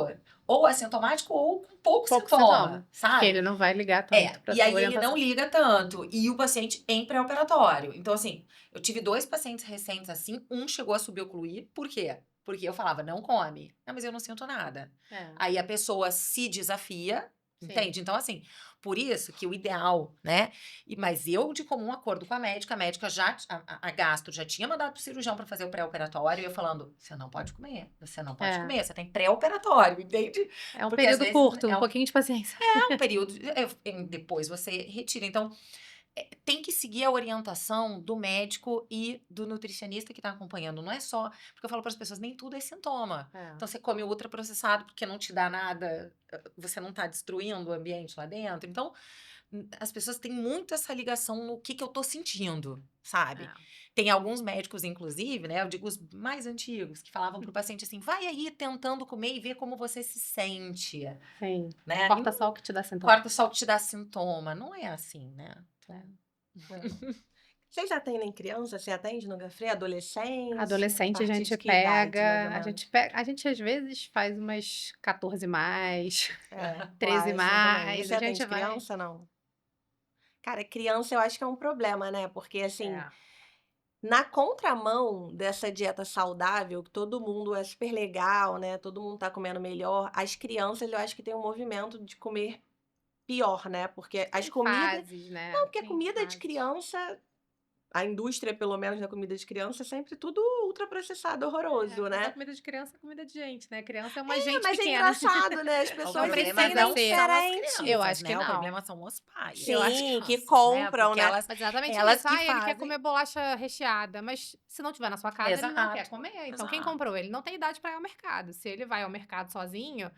ou assintomático ou com pouco Pouco sintoma, sintoma. Porque sabe? ele não vai ligar tanto pra E sua aí ele orientação. não liga tanto. E o paciente em pré-operatório. Então, assim, eu tive 2 pacientes recentes assim, um chegou a subocluir. Por quê? Porque eu falava, não come. Não, mas eu não sinto nada. É, Aí a pessoa se desafia, sim. entende? Então, assim, por isso que o ideal, né? Mas eu, de comum acordo com a médica já, a gastro já tinha mandado pro cirurgião para fazer o pré-operatório, e eu falando, você não pode comer, você não pode É. comer, você tem pré-operatório, entende? É um Porque às período vezes curto, é um pouquinho de paciência. um período, depois você retira. Então, tem que seguir a orientação do médico e do nutricionista que está acompanhando. Não é só. Porque eu falo para as pessoas, nem tudo é sintoma. É. Então, você come ultraprocessado porque não te dá nada, você não está destruindo o ambiente lá dentro. Então, as pessoas têm muito essa ligação no que eu tô sentindo, sabe? É. Tem alguns médicos, inclusive, né? Eu digo os mais antigos, que falavam pro paciente assim: vai aí tentando comer e ver como você se sente, Sim. né? Corta só o que te dá sintoma. Corta só o que te dá sintoma. Não é assim, né? Vocês atendem criança? Você atende no Gafre? Adolescente? Adolescente a partir gente de que idade, mais ou pega, menos? a gente às vezes faz umas 14 mais, É, 13 quase também. mais, Você a gente atende vai. criança, não? Cara, criança eu acho que é um problema, né? Porque, assim, É, na contramão dessa dieta saudável, que todo mundo é super legal, né? Todo mundo tá comendo melhor. As crianças, eu acho que tem um movimento de comer pior, né? Porque as tem comidas. fases, né? Não, porque a Tem comida de fases. criança, a indústria, pelo menos, da comida de criança, é sempre tudo ultraprocessado, horroroso, Mas a né? comida de criança é comida de gente, né? Criança é uma gente Mas é pequena. engraçado, né? As O pessoas problema precisa entendem não ser. são as diferente. crianças, Eu acho que né? O não. problema são os pais. Eu acho Sim, que Né? compram, Porque né? Mas exatamente elas isso. que Ele quer fazem. comer bolacha recheada, mas se não tiver na sua casa, ele não quer Exato, comer. Então, quem exato. comprou? Ele não tem idade para ir ao mercado. Se ele vai ao mercado sozinho,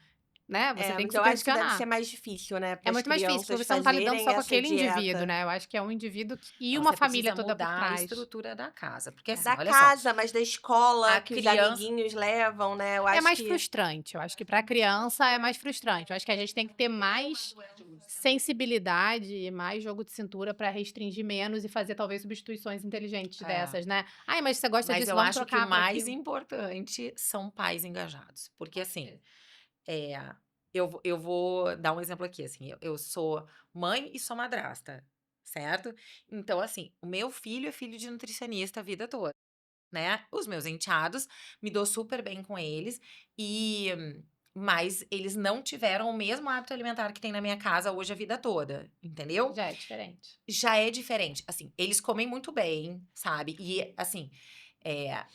né? Você É, tem que então eu acho que deve ser supervisionar. mais difícil, né, para É as muito mais difícil, crianças porque você não tá lidando fazerem só com essa aquele indivíduo, dieta. né? Eu acho que é um indivíduo e Não, uma você família precisa toda por mudar a trás. estrutura da casa. Porque assim, Da olha só, casa, mas da escola a que os criança. amiguinhos levam, né? Eu É acho mais que frustrante. Eu acho que para criança é mais frustrante. Eu acho que a gente tem que ter mais sensibilidade e mais jogo de cintura para restringir menos e fazer talvez substituições inteligentes É. dessas, né? Ai, mas você gosta Mas disso, eu vamos acho que o trocar para mais aquilo. importante são pais engajados. Porque assim, é, eu vou dar um exemplo aqui, assim, eu sou mãe e sou madrasta, certo? Então, assim, o meu filho é filho de nutricionista a vida toda, né? Os meus enteados, me dou super bem com eles, e mas eles não tiveram o mesmo hábito alimentar que tem na minha casa hoje a vida toda, entendeu? Já é diferente. Já é diferente. Assim, eles comem muito bem, sabe? E, assim,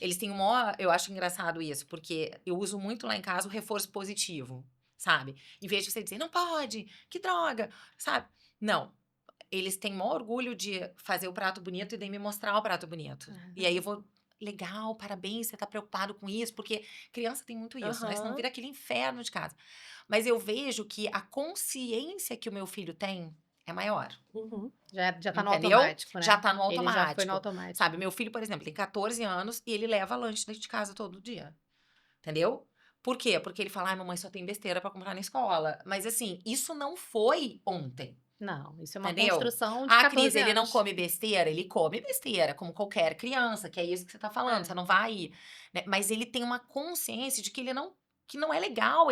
eles têm eu acho engraçado isso, porque eu uso muito lá em casa o reforço positivo, sabe? Em vez de você dizer, não pode, que droga, sabe? Não. Eles têm maior orgulho de fazer o prato bonito e de me mostrar o prato bonito. E aí eu vou, legal, parabéns, você tá preocupado com isso, porque criança tem muito isso, né? Senão aham. vira aquele inferno de casa. Mas eu vejo que a consciência que o meu filho tem é maior. Uhum. Já tá no Entendeu? automático, né? Já tá no Ele já foi no automático. automático. Sabe, meu filho, por exemplo, tem 14 anos e ele leva lanche dentro de casa todo dia. Entendeu? Por quê? Porque ele fala, ai, mamãe só tem besteira pra comprar na escola. Mas assim, isso não foi ontem. Não, isso é uma Entendeu? construção de Ah, Cris, 14 ele não anos. come besteira? Ele come besteira, como qualquer criança, que é isso que você tá falando, É. você não vai, né? Mas ele tem uma consciência de que não é legal,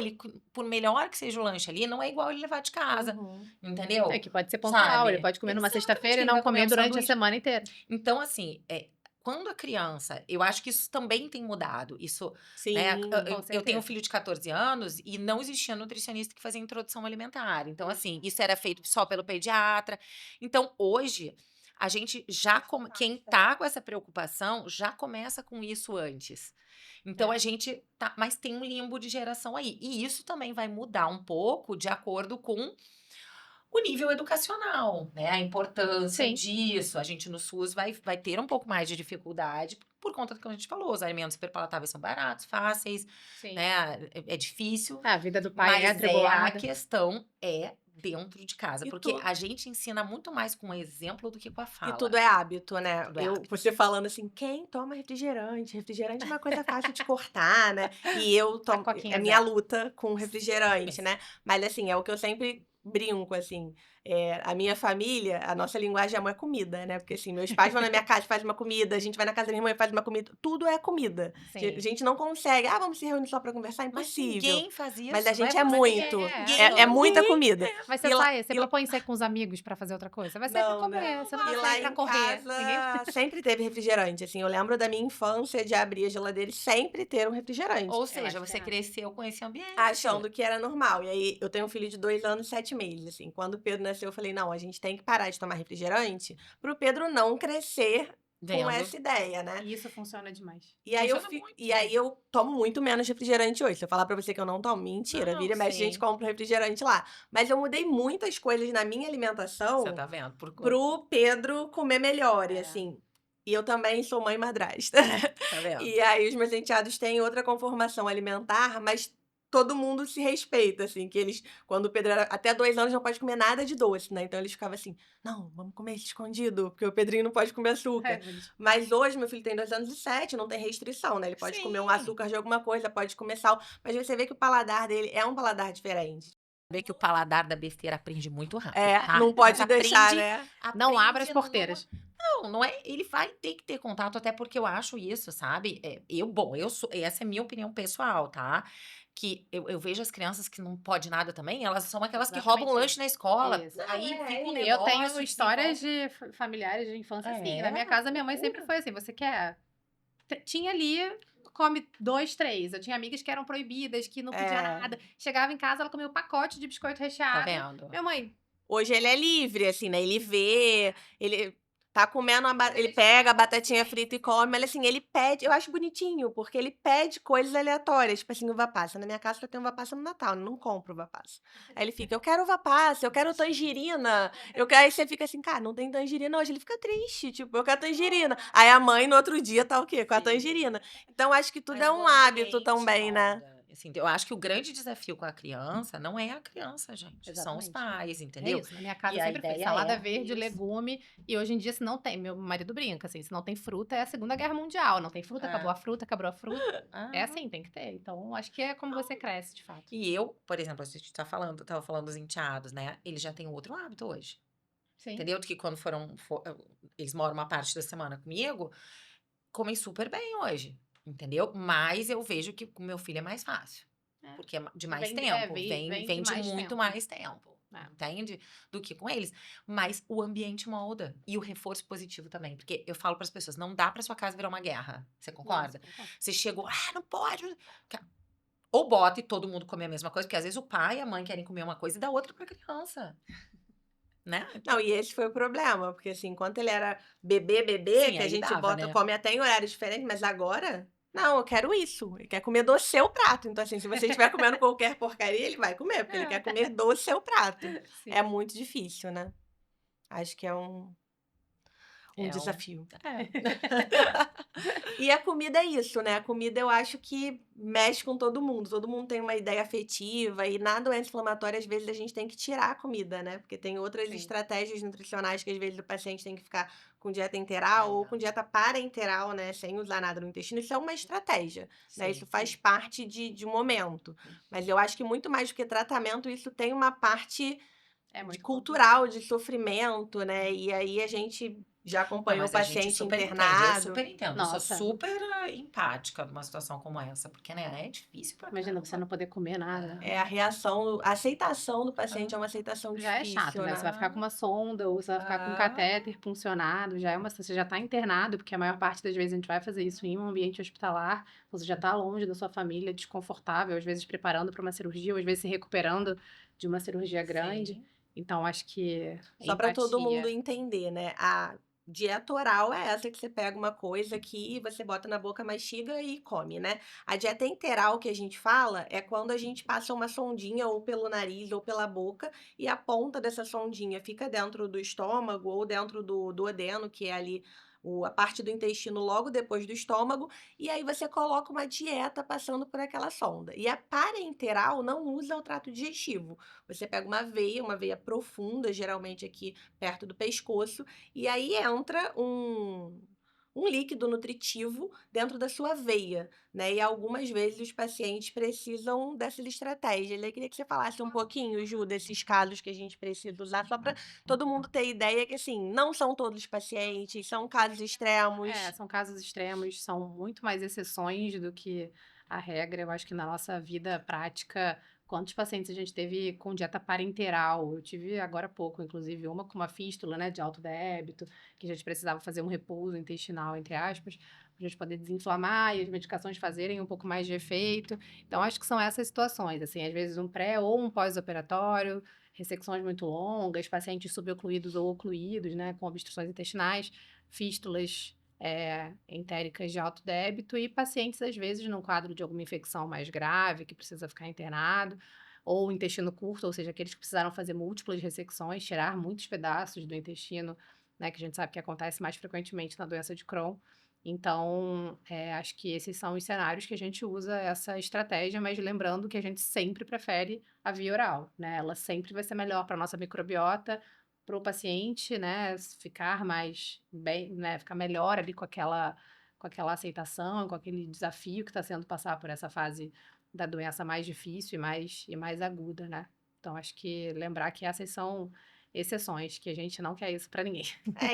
por melhor que seja o lanche ali, não é igual ele levar de casa, Uhum. entendeu? É que pode ser pontual, ele Sabe? pode comer numa Exatamente, sexta-feira e ele não vai comer comer um durante a sanduíche. semana inteira. Então, assim, quando a criança, eu acho que isso também tem mudado. Isso, né? Sim. Com Eu tenho um certeza. filho de 14 anos e não existia nutricionista que fazia introdução alimentar. Então, assim, isso era feito só pelo pediatra. Então, hoje, a gente quem tá com essa preocupação já começa com isso antes. Então, É. a gente tá, mas tem um limbo de geração aí. E isso também vai mudar um pouco de acordo com o nível educacional, né? A importância Sim, disso. A gente no SUS vai ter um pouco mais de dificuldade por conta do que a gente falou. Os alimentos hiperpalatáveis são baratos, fáceis, sim. né? É difícil, A vida do pai é mas a atribulada. questão é dentro de casa. E Porque tu a gente ensina muito mais com o exemplo do que com a e fala. tudo é hábito, né? Tudo é hábito. Você falando assim: "Quem toma refrigerante? Refrigerante é uma coisa fácil de cortar, né?" E eu A tomo coquinha é minha zero. luta com refrigerante, né. Mas assim, é o que eu sempre brinco, assim, A minha família, a nossa linguagem de amor é comida, né? Porque assim, meus pais vão na minha casa e fazem uma comida, a gente vai na casa da minha irmã e faz uma comida, tudo é comida. A Sim. gente não consegue, vamos se reunir só pra conversar, Mas impossível. ninguém faz isso. Mas a não gente é é você. muito. Ninguém. É muita comida. Mas E você lá- sai, você e lá- propõe sair com os amigos pra fazer outra coisa. Você vai sair pra Não, né? comer, você não E vai lá sair pra em correr. casa sempre teve refrigerante, assim. Eu lembro da minha infância de abrir a geladeira e sempre ter um refrigerante. Ou acho seja, que você é. cresceu com esse ambiente. Achando que era normal. E aí, eu tenho um filho de 2 anos e 7 meses, assim. Quando o Pedro nasceu, eu falei, não, a gente tem que parar de tomar refrigerante pro Pedro não crescer com Vendo. essa ideia, né? E isso funciona demais. E aí, Funciona muito. e aí eu tomo muito menos refrigerante hoje. Se eu falar pra você que eu não tomo, mentira. Não, Vira e mexe, a gente sim. compra refrigerante lá. Mas eu mudei muitas coisas na minha Você alimentação tá vendo? Por conta. pro Pedro comer melhor, e É. assim. E eu também sou mãe madrasta. Tá vendo? E aí os meus enteados têm outra conformação alimentar, mas todo mundo se respeita, assim, que eles, quando o Pedro era até 2 anos, não pode comer nada de doce, né? Então eles ficavam assim, não, vamos comer isso escondido, porque o Pedrinho não pode comer açúcar. bonitinho. Mas hoje meu filho tem 2 anos e 7, não tem restrição, né? Ele pode comer um Sim. açúcar de alguma coisa, pode comer sal, mas você vê que o paladar dele é um paladar diferente. Vê que o paladar da besteira aprende muito rápido, É, tá? não pode Mas deixar, aprende- né? Não abra as aprende porteiras. Não é. Ele vai ter que ter contato, até porque eu acho isso, sabe? Essa é minha opinião pessoal, tá? Que eu vejo as crianças que não pode nada também, elas são aquelas que roubam Exatamente lanche na escola. isso. Aí É, fica um E eu tenho negócio, histórias de familiares de infância assim. Na minha casa, minha mãe sempre foi assim: você quer? Tinha ali, come 2, 3. Eu tinha amigas que eram proibidas, que não podia É. nada. Chegava em casa, ela comia um pacote de biscoito Tá recheado. vendo? Minha mãe, Hoje ele é livre, assim, né? Ele vê, ele tá comendo, ele pega a batatinha frita e come, mas assim, ele pede, eu acho bonitinho, porque ele pede coisas aleatórias, tipo assim, uva passa. Na minha casa só tem uva passa no Natal, eu não compro uva passa. Aí ele fica, eu quero uva passa, eu quero tangerina. Aí você fica assim, cara, não tem tangerina hoje. Ele fica triste, tipo, eu quero tangerina. Aí a mãe no outro dia tá o quê? Com a Sim. tangerina. Então acho que tudo Mas é o um hábito ambiente também, né? molda. Assim, eu acho que o grande desafio com a criança não é a criança, gente. São os Exatamente. pais, é entendeu? isso. Na minha casa E a sempre foi ideia salada é verde, isso. legume. E hoje em dia, se não tem, meu marido brinca assim: se não tem fruta, é a Segunda Guerra Mundial. Não tem fruta, É. acabou a fruta, acabou a fruta. É Ah. assim, tem que ter. Então, acho que é como você cresce, de fato. E eu, por exemplo, a gente tava falando dos enteados, né? Eles já têm outro hábito hoje. Sim. Entendeu? Que quando eles moram uma parte da semana comigo, comem super bem hoje. Entendeu? Mas eu vejo que com meu filho é mais fácil. É. Porque é de mais Vem- tempo. vem de Vem de mais muito tempo. mais tempo. É. Entende? Do que com eles. Mas o ambiente molda. E o reforço positivo também. Porque eu falo para as pessoas, não dá para sua casa virar uma guerra. Você concorda? Nossa, concordo. Você chegou, não pode. Ou bota e todo mundo comer a mesma coisa, porque às vezes o pai e a mãe querem comer uma coisa e dá outra pra criança. Né? Não, e esse foi o problema, porque assim, enquanto ele era bebê, Sim, que a aí gente dava, bota, né? come até em horários diferentes, mas agora, não, eu quero isso. Ele quer comer do seu prato. Então, assim, se você estiver comendo qualquer porcaria, ele vai comer, porque ele quer comer do seu prato. Sim. É muito difícil, né? Acho que é um É um- desafio. É. E a comida é isso, né? A comida eu acho que mexe com todo mundo. Todo mundo tem uma ideia afetiva e na doença inflamatória, às vezes, a gente tem que tirar a comida, né? Porque tem outras Sim. estratégias nutricionais que, às vezes, o paciente tem que ficar com dieta enteral ou com dieta parenteral, né? Sem usar nada no intestino. Isso é uma estratégia, né? Sim, Isso faz parte de um momento. Mas eu acho que muito mais do que tratamento, isso tem uma parte É muito cultural, de sofrimento, né? E aí a gente já acompanhou o mas a gente paciente super entende, internado. eu super entendo. Eu Nossa. sou super empática numa situação como essa, porque, né, é difícil pra Imagina caramba. você não poder comer nada. É a reação, a aceitação do paciente é uma aceitação Já é difícil, chato, né? né? Você vai ficar com uma sonda ou você vai ficar com um catéter puncionado, você já tá internado, porque a maior parte das vezes a gente vai fazer isso em um ambiente hospitalar, você já tá longe da sua família, desconfortável, às vezes preparando para uma cirurgia, ou às vezes se recuperando de uma cirurgia grande. Sim. Então, acho que Só para todo empatia. mundo entender, né? A dieta oral é essa que você pega uma coisa aqui, você bota na boca, mastiga e come, né? A dieta enteral que a gente fala é quando a gente passa uma sondinha ou pelo nariz ou pela boca e a ponta dessa sondinha fica dentro do estômago ou dentro do duodeno, que é ali a parte do intestino logo depois do estômago, e aí você coloca uma dieta passando por aquela sonda. E a parenteral não usa o trato digestivo. Você pega uma veia profunda, geralmente aqui perto do pescoço, e aí entra um um líquido nutritivo dentro da sua veia, né? E algumas vezes os pacientes precisam dessas estratégias. Eu queria que você falasse um pouquinho, Ju, desses casos que a gente precisa usar, só para todo mundo ter ideia que, assim, não são todos os pacientes, são casos extremos. São casos extremos, são muito mais exceções do que a regra. Eu acho que na nossa vida prática, quantos pacientes a gente teve com dieta parenteral? Eu tive agora há pouco, inclusive, uma com uma fístula, né, de alto débito, que a gente precisava fazer um repouso intestinal, entre aspas, para a gente poder desinflamar e as medicações fazerem um pouco mais de efeito. Então, acho que são essas situações, assim, às vezes um pré ou um pós-operatório, ressecções muito longas, pacientes subocluídos ou ocluídos, né, com obstruções intestinais, fístulas entéricas de alto débito e pacientes, às vezes, num quadro de alguma infecção mais grave, que precisa ficar internado, ou intestino curto, ou seja, aqueles que precisaram fazer múltiplas ressecções, tirar muitos pedaços do intestino, né, que a gente sabe que acontece mais frequentemente na doença de Crohn. Então, acho que esses são os cenários que a gente usa essa estratégia, mas lembrando que a gente sempre prefere a via oral, né? Ela sempre vai ser melhor para a nossa microbiota, para o paciente, né, ficar mais bem, né, ficar melhor ali com aquela aceitação, com aquele desafio que está sendo passar por essa fase da doença mais difícil e mais aguda, né? Então, acho que lembrar que essas são exceções, que a gente não quer isso para ninguém.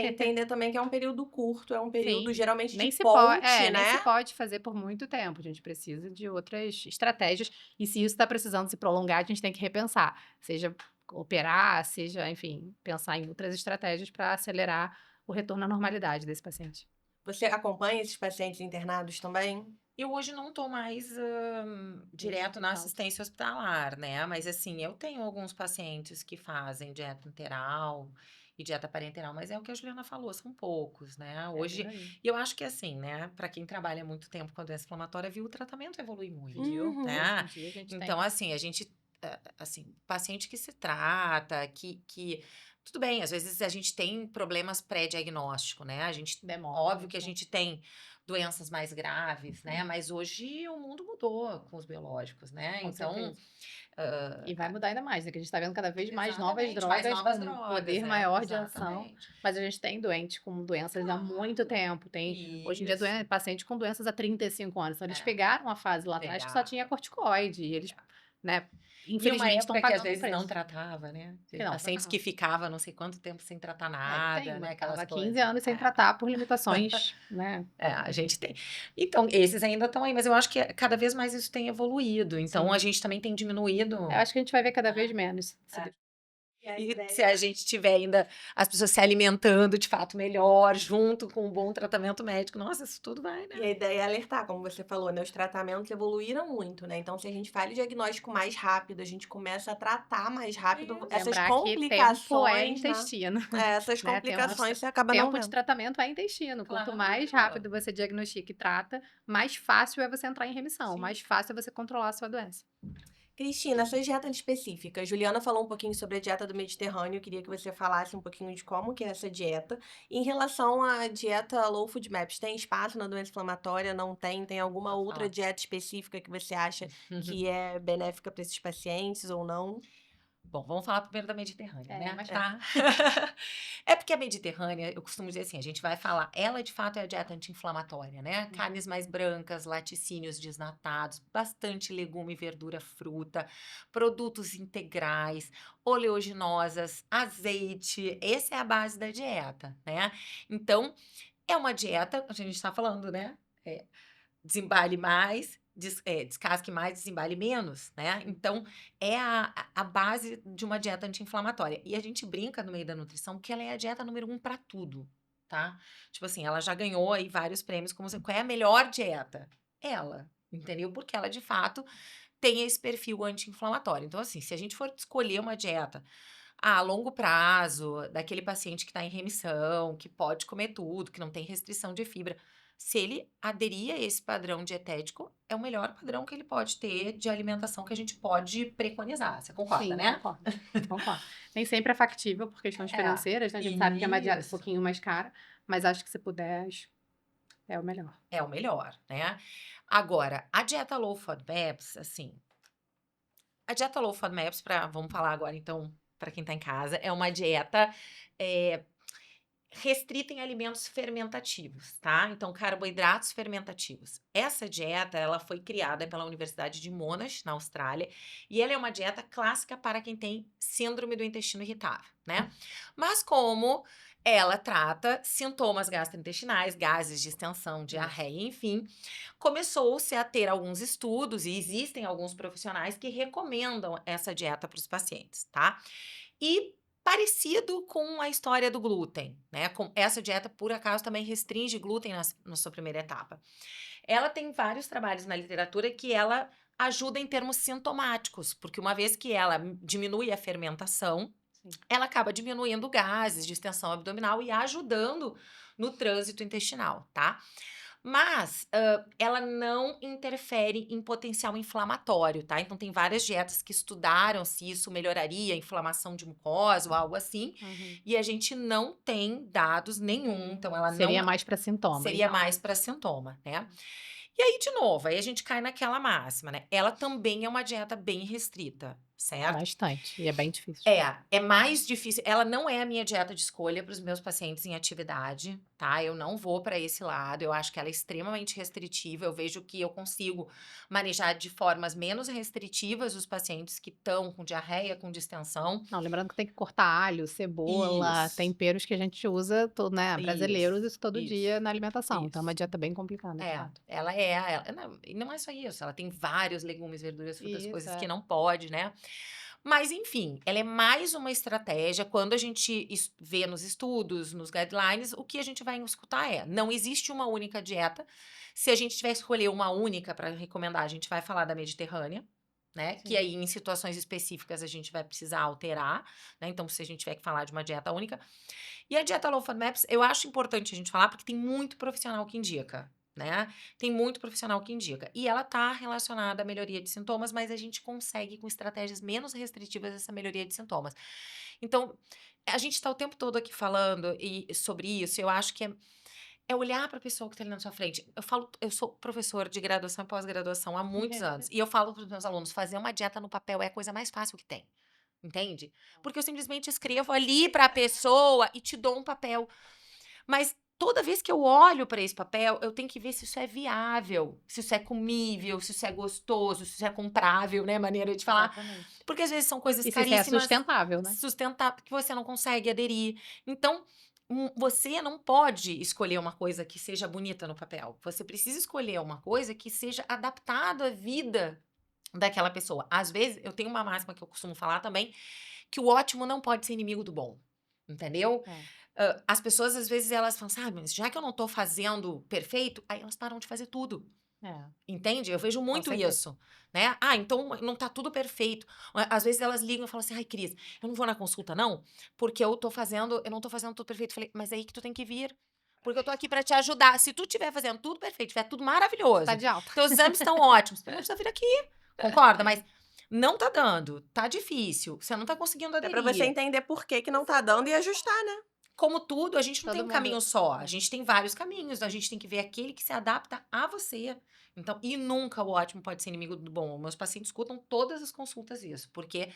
Entender também que é um período curto, é um período Sim, geralmente de nem se pode, ponte, nem se né? pode fazer por muito tempo. A gente precisa de outras estratégias. E se isso está precisando se prolongar, a gente tem que repensar. Seja operar, seja, enfim, pensar em outras estratégias para acelerar o retorno à normalidade desse paciente. Você acompanha esses pacientes internados também? Eu hoje não estou mais direto na hospital. assistência hospitalar, né? Mas assim, eu tenho alguns pacientes que fazem dieta enteral e dieta parenteral, mas é o que a Juliana falou, são poucos, né? Hoje, por aí. e eu acho que assim, né? Para quem trabalha muito tempo com a doença inflamatória, viu, o tratamento evolui muito, Uhum. né? Hoje em dia a gente Então, tem. assim, a gente, assim, paciente que se trata, tudo bem, às vezes a gente tem problemas pré-diagnóstico, né? A gente, Demora óbvio que a muito. gente tem doenças mais graves, né? Mas hoje o mundo mudou com os biológicos, né? Com Então, certeza. E vai mudar ainda mais, né? Que a gente está vendo cada vez mais novas exatamente, mais drogas novas com um drogas, poder né? maior de ação. Exatamente. Mas a gente tem doentes com doenças há muito Claro. tempo. Tem, hoje em dia, Isso. pacientes com doenças há 35 anos. Então, eles É. pegaram a fase lá atrás que só Pegaram. tinha corticoide. E eles, né, E uma infelizmente, estão época que às pagando o vezes não preço. tratava, né? Que não Pacientes tratava. que ficavam não sei quanto tempo sem tratar nada, né? Aquelas Tava 15 coisas. anos sem tratar por limitações, né? A gente tem. Então, esses ainda estão aí, mas eu acho que cada vez mais isso tem evoluído. Então, Sim. a gente também tem diminuído. Eu acho que a gente vai ver cada vez menos. E se a gente tiver ainda as pessoas se alimentando de fato melhor, junto com um bom tratamento médico, nossa, isso tudo vai, E né? a ideia é alertar, como você falou, né? Os tratamentos evoluíram muito, né? Então, se a gente faz o diagnóstico mais rápido, a gente começa a tratar mais rápido essas Lembrar que tempo é complicações, né? intestino. Essas Né? complicações você acaba não Tempo de vendo. tratamento é intestino. Quanto Claro. mais rápido você diagnostica e trata, mais fácil é você entrar em remissão, Sim. mais fácil é você controlar a sua doença. Cristina, essa dieta específica. A Juliana falou um pouquinho sobre a dieta do Mediterrâneo. Eu queria que você falasse um pouquinho de como que é essa dieta. Em relação à dieta Low Food Maps, tem espaço na doença inflamatória? Não tem? Tem alguma Pode outra falar. dieta específica que você acha que é benéfica para esses pacientes ou não? Bom, vamos falar primeiro da Mediterrânea, né? Mas Tá? É porque a Mediterrânea, eu costumo dizer assim, a gente vai falar, ela de fato é a dieta anti-inflamatória, né? Carnes mais brancas, laticínios desnatados, bastante legume, verdura, fruta, produtos integrais, oleaginosas, azeite, essa é a base da dieta, né? Então, é uma dieta, a gente está falando, né? Desembale mais, descasque mais, desembale menos, né? Então, é a base de uma dieta anti-inflamatória. E a gente brinca no meio da nutrição que ela é a dieta número 1 para tudo, tá? Tipo assim, ela já ganhou aí vários prêmios como qual é a melhor dieta? Ela, entendeu? Porque ela, de fato, tem esse perfil anti-inflamatório. Então, assim, se a gente for escolher uma dieta a longo prazo, daquele paciente que está em remissão, que pode comer tudo, que não tem restrição de fibra, se ele aderir a esse padrão dietético, é o melhor padrão que ele pode ter de alimentação que a gente pode preconizar. Você concorda, sim, né? concordo. Nem sempre é factível por questões financeiras, né? A gente sabe que é uma dieta um Isso. pouquinho mais cara, mas acho que se puder, é o melhor. É o melhor, né? Agora, a dieta Low FODMAPs, assim, a dieta Low FODMAPs, vamos falar agora então, para quem tá em casa, é uma dieta restrita em alimentos fermentativos, tá? Então, carboidratos fermentativos. Essa dieta, ela foi criada pela Universidade de Monash, na Austrália, e ela é uma dieta clássica para quem tem síndrome do intestino irritável, né? Mas como ela trata sintomas gastrointestinais, gases, distensão, diarreia, enfim, começou-se a ter alguns estudos e existem alguns profissionais que recomendam essa dieta para os pacientes, tá? E parecido com a história do glúten, né? Com essa dieta, por acaso, também restringe glúten na sua primeira etapa. Ela tem vários trabalhos na literatura que ela ajuda em termos sintomáticos, porque uma vez que ela diminui a fermentação, Sim. ela acaba diminuindo gases, distensão abdominal e ajudando no trânsito intestinal, tá? Mas ela não interfere em potencial inflamatório, tá? Então, tem várias dietas que estudaram se isso melhoraria a inflamação de mucosa ou algo assim, Uhum. e a gente não tem dados nenhum, então ela Seria não mais para sintoma. seria mais para sintoma, né? E aí, de novo, aí a gente cai naquela máxima, né? Ela também é uma dieta bem restrita, certo? Bastante. E é bem difícil. É mais difícil. Ela não é a minha dieta de escolha para os meus pacientes em atividade, tá? Eu não vou para esse lado. Eu acho que ela é extremamente restritiva. Eu vejo que eu consigo manejar de formas menos restritivas os pacientes que estão com diarreia, com distensão. Não, lembrando que tem que cortar alho, cebola, Isso. temperos que a gente usa, né, brasileiros, isso todo Isso. dia na alimentação. Então é uma Isso. dieta bem complicada, de fato. E não é só isso, ela tem vários legumes, verduras, frutas, Isso, coisas é. que não pode, né? Mas, enfim, ela é mais uma estratégia. Quando a gente vê nos estudos, nos guidelines, o que a gente vai escutar não existe uma única dieta. Se a gente tiver que escolher uma única para recomendar, a gente vai falar da Mediterrânea, né? Sim. Que aí, em situações específicas, a gente vai precisar alterar, né? Então, se a gente tiver que falar de uma dieta única. E a dieta Low FODMAPs, eu acho importante a gente falar, porque tem muito profissional que indica, né? Tem muito profissional que indica. E ela tá relacionada à melhoria de sintomas, mas a gente consegue, com estratégias menos restritivas, essa melhoria de sintomas. Então, a gente tá o tempo todo aqui falando sobre isso, eu acho que é olhar para a pessoa que está ali na sua frente. Eu sou professor de graduação e pós-graduação há muitos anos, e eu falo para os meus alunos, fazer uma dieta no papel é a coisa mais fácil que tem. Entende? Porque eu simplesmente escrevo ali para a pessoa e te dou um papel. Mas toda vez que eu olho para esse papel, eu tenho que ver se isso é viável, se isso é comível, se isso é gostoso, se isso é comprável, né? Maneira de falar. Exatamente. Porque às vezes são coisas E se isso é caríssimas, sustentável, né? sustentável, que você não consegue aderir. Então, você não pode escolher uma coisa que seja bonita no papel. Você precisa escolher uma coisa que seja adaptada à vida daquela pessoa. Às vezes, eu tenho uma máxima que eu costumo falar também, que o ótimo não pode ser inimigo do bom. Entendeu? As pessoas, às vezes, elas falam, sabe, mas já que eu não tô fazendo perfeito, aí elas param de fazer tudo. Entende? Eu vejo muito certeza. isso, né? Ah, então não tá tudo perfeito. Às vezes elas ligam e falam assim, ai, Cris, eu não vou na consulta não, porque eu não tô fazendo tudo perfeito. Eu falei, mas é aí que tu tem que vir. Porque eu tô aqui pra te ajudar. Se tu estiver fazendo tudo perfeito, tiver tudo maravilhoso, Tá de alta. teus exames estão ótimos, tu não precisa vir aqui. Concorda? Mas não tá dando, tá difícil, você não tá conseguindo É aderir. pra você entender por que não tá dando e ajustar, né? Como tudo, a gente não Todo tem um mundo- caminho só, a gente tem vários caminhos, a gente tem que ver aquele que se adapta a você. Então, e nunca o ótimo pode ser inimigo do bom. Meus pacientes escutam todas as consultas isso, porque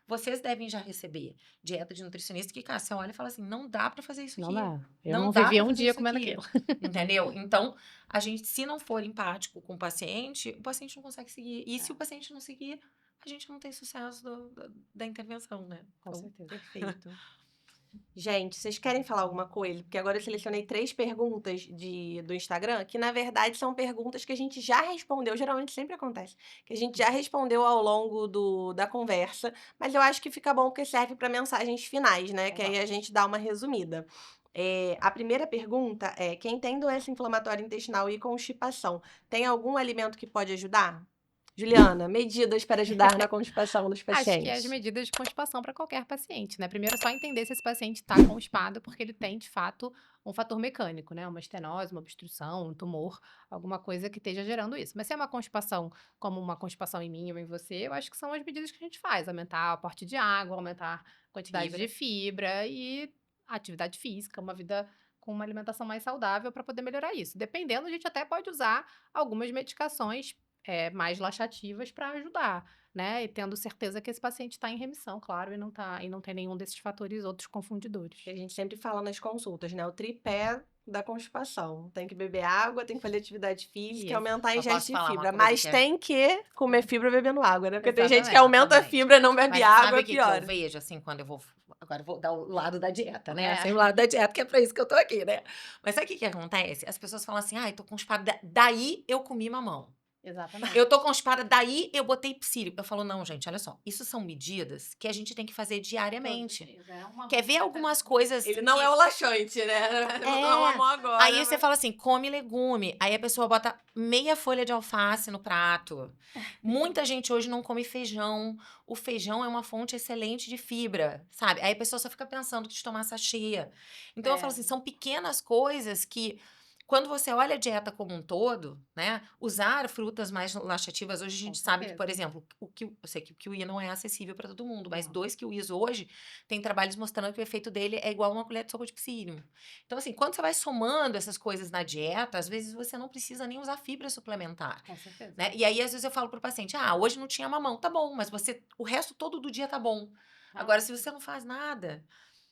vocês devem já receber dieta de nutricionista que, cara, você olha e fala assim, não dá pra fazer isso Não aqui. dá. Eu Não não dá vivia pra um fazer dia isso comendo aqui. aquilo. Entendeu? Então, a gente, se não for empático com o paciente não consegue seguir. E se o paciente não seguir, a gente não tem sucesso da intervenção, né? Com Então, certeza. Perfeito. Gente, vocês querem falar alguma coisa? Porque agora eu selecionei 3 perguntas do Instagram, que na verdade são perguntas que a gente já respondeu, geralmente sempre acontece, que a gente já respondeu ao longo da conversa, mas eu acho que fica bom porque serve para mensagens finais, né? Que aí a gente dá uma resumida. A primeira pergunta é: quem tem doença inflamatória intestinal e constipação, tem algum alimento que pode ajudar? Juliana, medidas para ajudar na constipação dos Acho que pacientes. as medidas de constipação para qualquer paciente, né? Primeiro, é só entender se esse paciente está constipado, porque ele tem, de fato, um fator mecânico, né? Uma estenose, uma obstrução, um tumor, alguma coisa que esteja gerando isso. Mas se é uma constipação, como uma constipação em mim ou em você, eu acho que são as medidas que a gente faz: aumentar o aporte de água, aumentar a quantidade de fibra e atividade física, uma vida com uma alimentação mais saudável para poder melhorar isso. Dependendo, a gente até pode usar algumas medicações mais laxativas para ajudar, né? E tendo certeza que esse paciente está em remissão, claro, e não tem nenhum desses fatores outros confundidores. Que a gente sempre fala nas consultas, né? O tripé da constipação. Tem que beber água, tem que fazer atividade física e Isso. aumentar a Eu posso ingesta de falar uma fibra. coisa Mas que é- tem que comer fibra bebendo água, né? Porque tem gente que Exatamente, aumenta a exatamente. fibra e não bebe Mas água, sabe é o que que pior. eu vejo, assim, quando eu vou... Agora eu vou dar o lado da dieta, né? É. Assim, o lado da dieta, que é pra isso que eu tô aqui, né? Mas sabe o que que acontece? As pessoas falam assim, ai, tô constipada, daí eu comi mamão. Exatamente. Eu tô constipada, daí eu botei psílio. Eu falo, não, gente, olha só. Isso são medidas que a gente tem que fazer diariamente. Quer ver algumas coisas... Ele não que- é o laxante, né? Não amou agora. Aí você fala assim, come legume. Aí a pessoa bota meia folha de alface no prato. Muita gente hoje não come feijão. O feijão é uma fonte excelente de fibra, sabe? Aí a pessoa só fica pensando que de tomar cheia. Então eu falo assim, são pequenas coisas que... Quando você olha a dieta como um todo, né? Usar frutas mais laxativas, hoje a gente sabe que, certeza. por exemplo, eu sei que o kiwi não é acessível para todo mundo, mas Não. 2 kiwis hoje tem trabalhos mostrando que o efeito dele é igual a uma colher de sopa de psyllium. Então, assim, quando você vai somando essas coisas na dieta, às vezes você não precisa nem usar fibra suplementar. Com certeza. Né? E aí, às vezes, eu falo pro paciente, hoje não tinha mamão, tá bom, mas o resto todo do dia tá bom. Agora, se você não faz nada,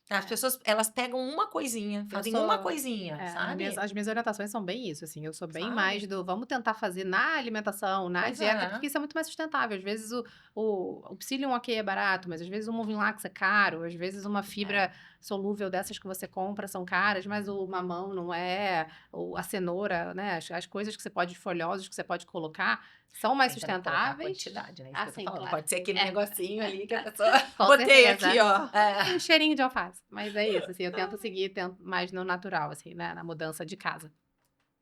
as pessoas, elas pegam uma coisinha, fazem uma coisinha, sabe? As minhas orientações são bem isso, assim, eu sou bem Sabe? mais vamos tentar fazer na alimentação, na Pois dieta, é. porque isso é muito mais sustentável. Às vezes o psyllium ok é barato, mas às vezes o Movinglax é caro, às vezes uma fibra solúvel dessas que você compra são caras, mas o mamão não é, a cenoura, né, as coisas que você pode, folhosas que você pode colocar, são mais Tem que também colocar a sustentáveis. quantidade, né? Isso que eu tô Assim, falando. claro. Pode ser aquele É. negocinho ali que a pessoa... Com Botei certeza. aqui, ó. Tem um cheirinho de alface, mas é isso, assim, eu tento seguir mais no natural, assim, né, na mudança de casa.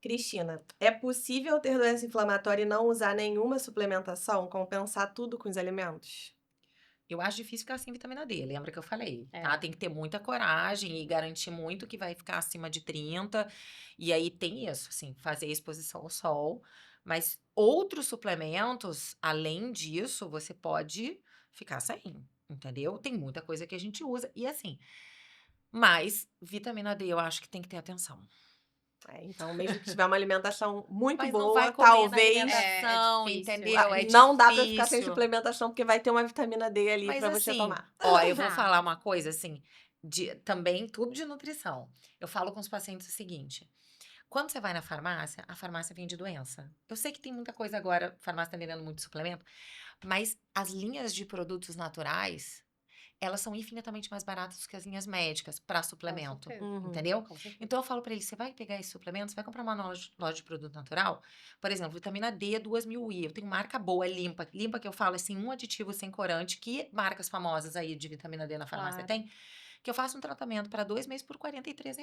Cristina, é possível ter doença inflamatória e não usar nenhuma suplementação? Compensar tudo com os alimentos? Eu acho difícil ficar sem vitamina D, lembra que eu falei, É. tá? Tem que ter muita coragem e garantir muito que vai ficar acima de 30. E aí tem isso, assim, fazer exposição ao sol. Mas outros suplementos, além disso, você pode ficar sem, entendeu? Tem muita coisa que a gente usa. E assim, mas vitamina D eu acho que tem que ter atenção. Então, mesmo que tiver uma alimentação muito Mas não boa, vai comer na talvez alimentação, difícil. entendeu? É não dá pra ficar sem difícil. suplementação, porque vai ter uma vitamina D ali Mas pra você assim, tomar. ó, eu vou Ah. falar uma coisa assim, também tudo de nutrição. Eu falo com os pacientes o seguinte: quando você vai na farmácia, a farmácia vende doença. Eu sei que tem muita coisa agora, a farmácia tá vendendo muito suplemento, mas as linhas de produtos naturais, elas são infinitamente mais baratas do que as linhas médicas para suplemento. certeza. Uhum. Entendeu? Com certeza. Então eu falo pra ele, você vai pegar esse suplemento, você vai comprar uma loja de produto natural, por exemplo, vitamina D 2000 I, eu tenho marca boa, é limpa, limpa que eu falo assim, um aditivo sem corante, que marcas famosas aí de vitamina D na farmácia Claro. tem, que eu faço um tratamento para 2 meses por R$ 43.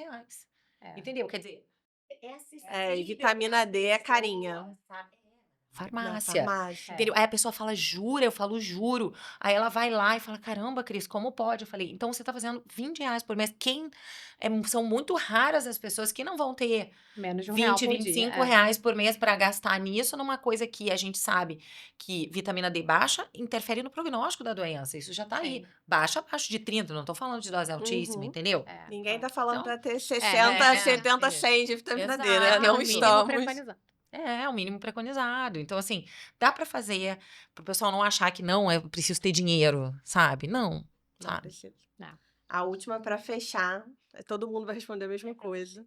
É. Entendeu? Quer dizer, é acessível E vitamina D é pra carinha. pessoa, sabe? Na Farmácia. farmácia. Entendeu? Aí a pessoa fala, jura? Eu falo, juro. Aí ela vai lá e fala, caramba, Cris, como pode? Eu falei, então você tá fazendo R$ 20 por mês. São muito raras as pessoas que não vão ter Menos de R$1 20, por 25 dia. reais por mês para gastar nisso, numa coisa que a gente sabe que vitamina D baixa interfere no prognóstico da doença. Isso já tá aí. Sim. Baixa abaixo de 30, não tô falando de dose altíssima, Uhum. entendeu? É. Ninguém tá falando Então, pra ter 60, 70, isso. 100 de vitamina D, né? Exato, Não o mínimo estamos. preconizado. É o mínimo preconizado. Então, assim, dá pra fazer, pro pessoal não achar que não, eu preciso ter dinheiro, sabe? Não, Não sabe? precisa. Não. A última pra fechar, todo mundo vai responder a mesma coisa.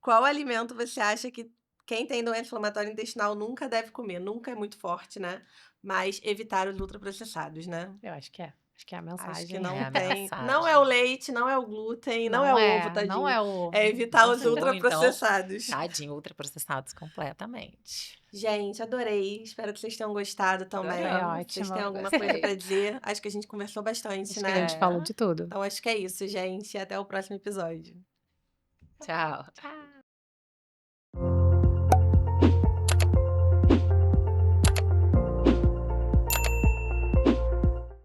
Qual alimento você acha que quem tem doença inflamatória intestinal nunca deve comer? Nunca é muito forte, né? Mas evitar os ultraprocessados, né? Eu acho que é. Acho que é a mensagem. Acho que não É a tem. mensagem. Não é o leite, não é o glúten, não é o ovo, tadinho. Não é o... É evitar Não os for, ultraprocessados. Tadinho, ultraprocessados completamente. Gente, adorei. Espero que vocês tenham gostado também. Adoramos. Vocês Ótimo, têm alguma gostei. coisa pra dizer? Acho que a gente conversou bastante, Acho né? que a gente falou de tudo. Então acho que é isso, gente. Até o próximo episódio. Tchau. Tchau.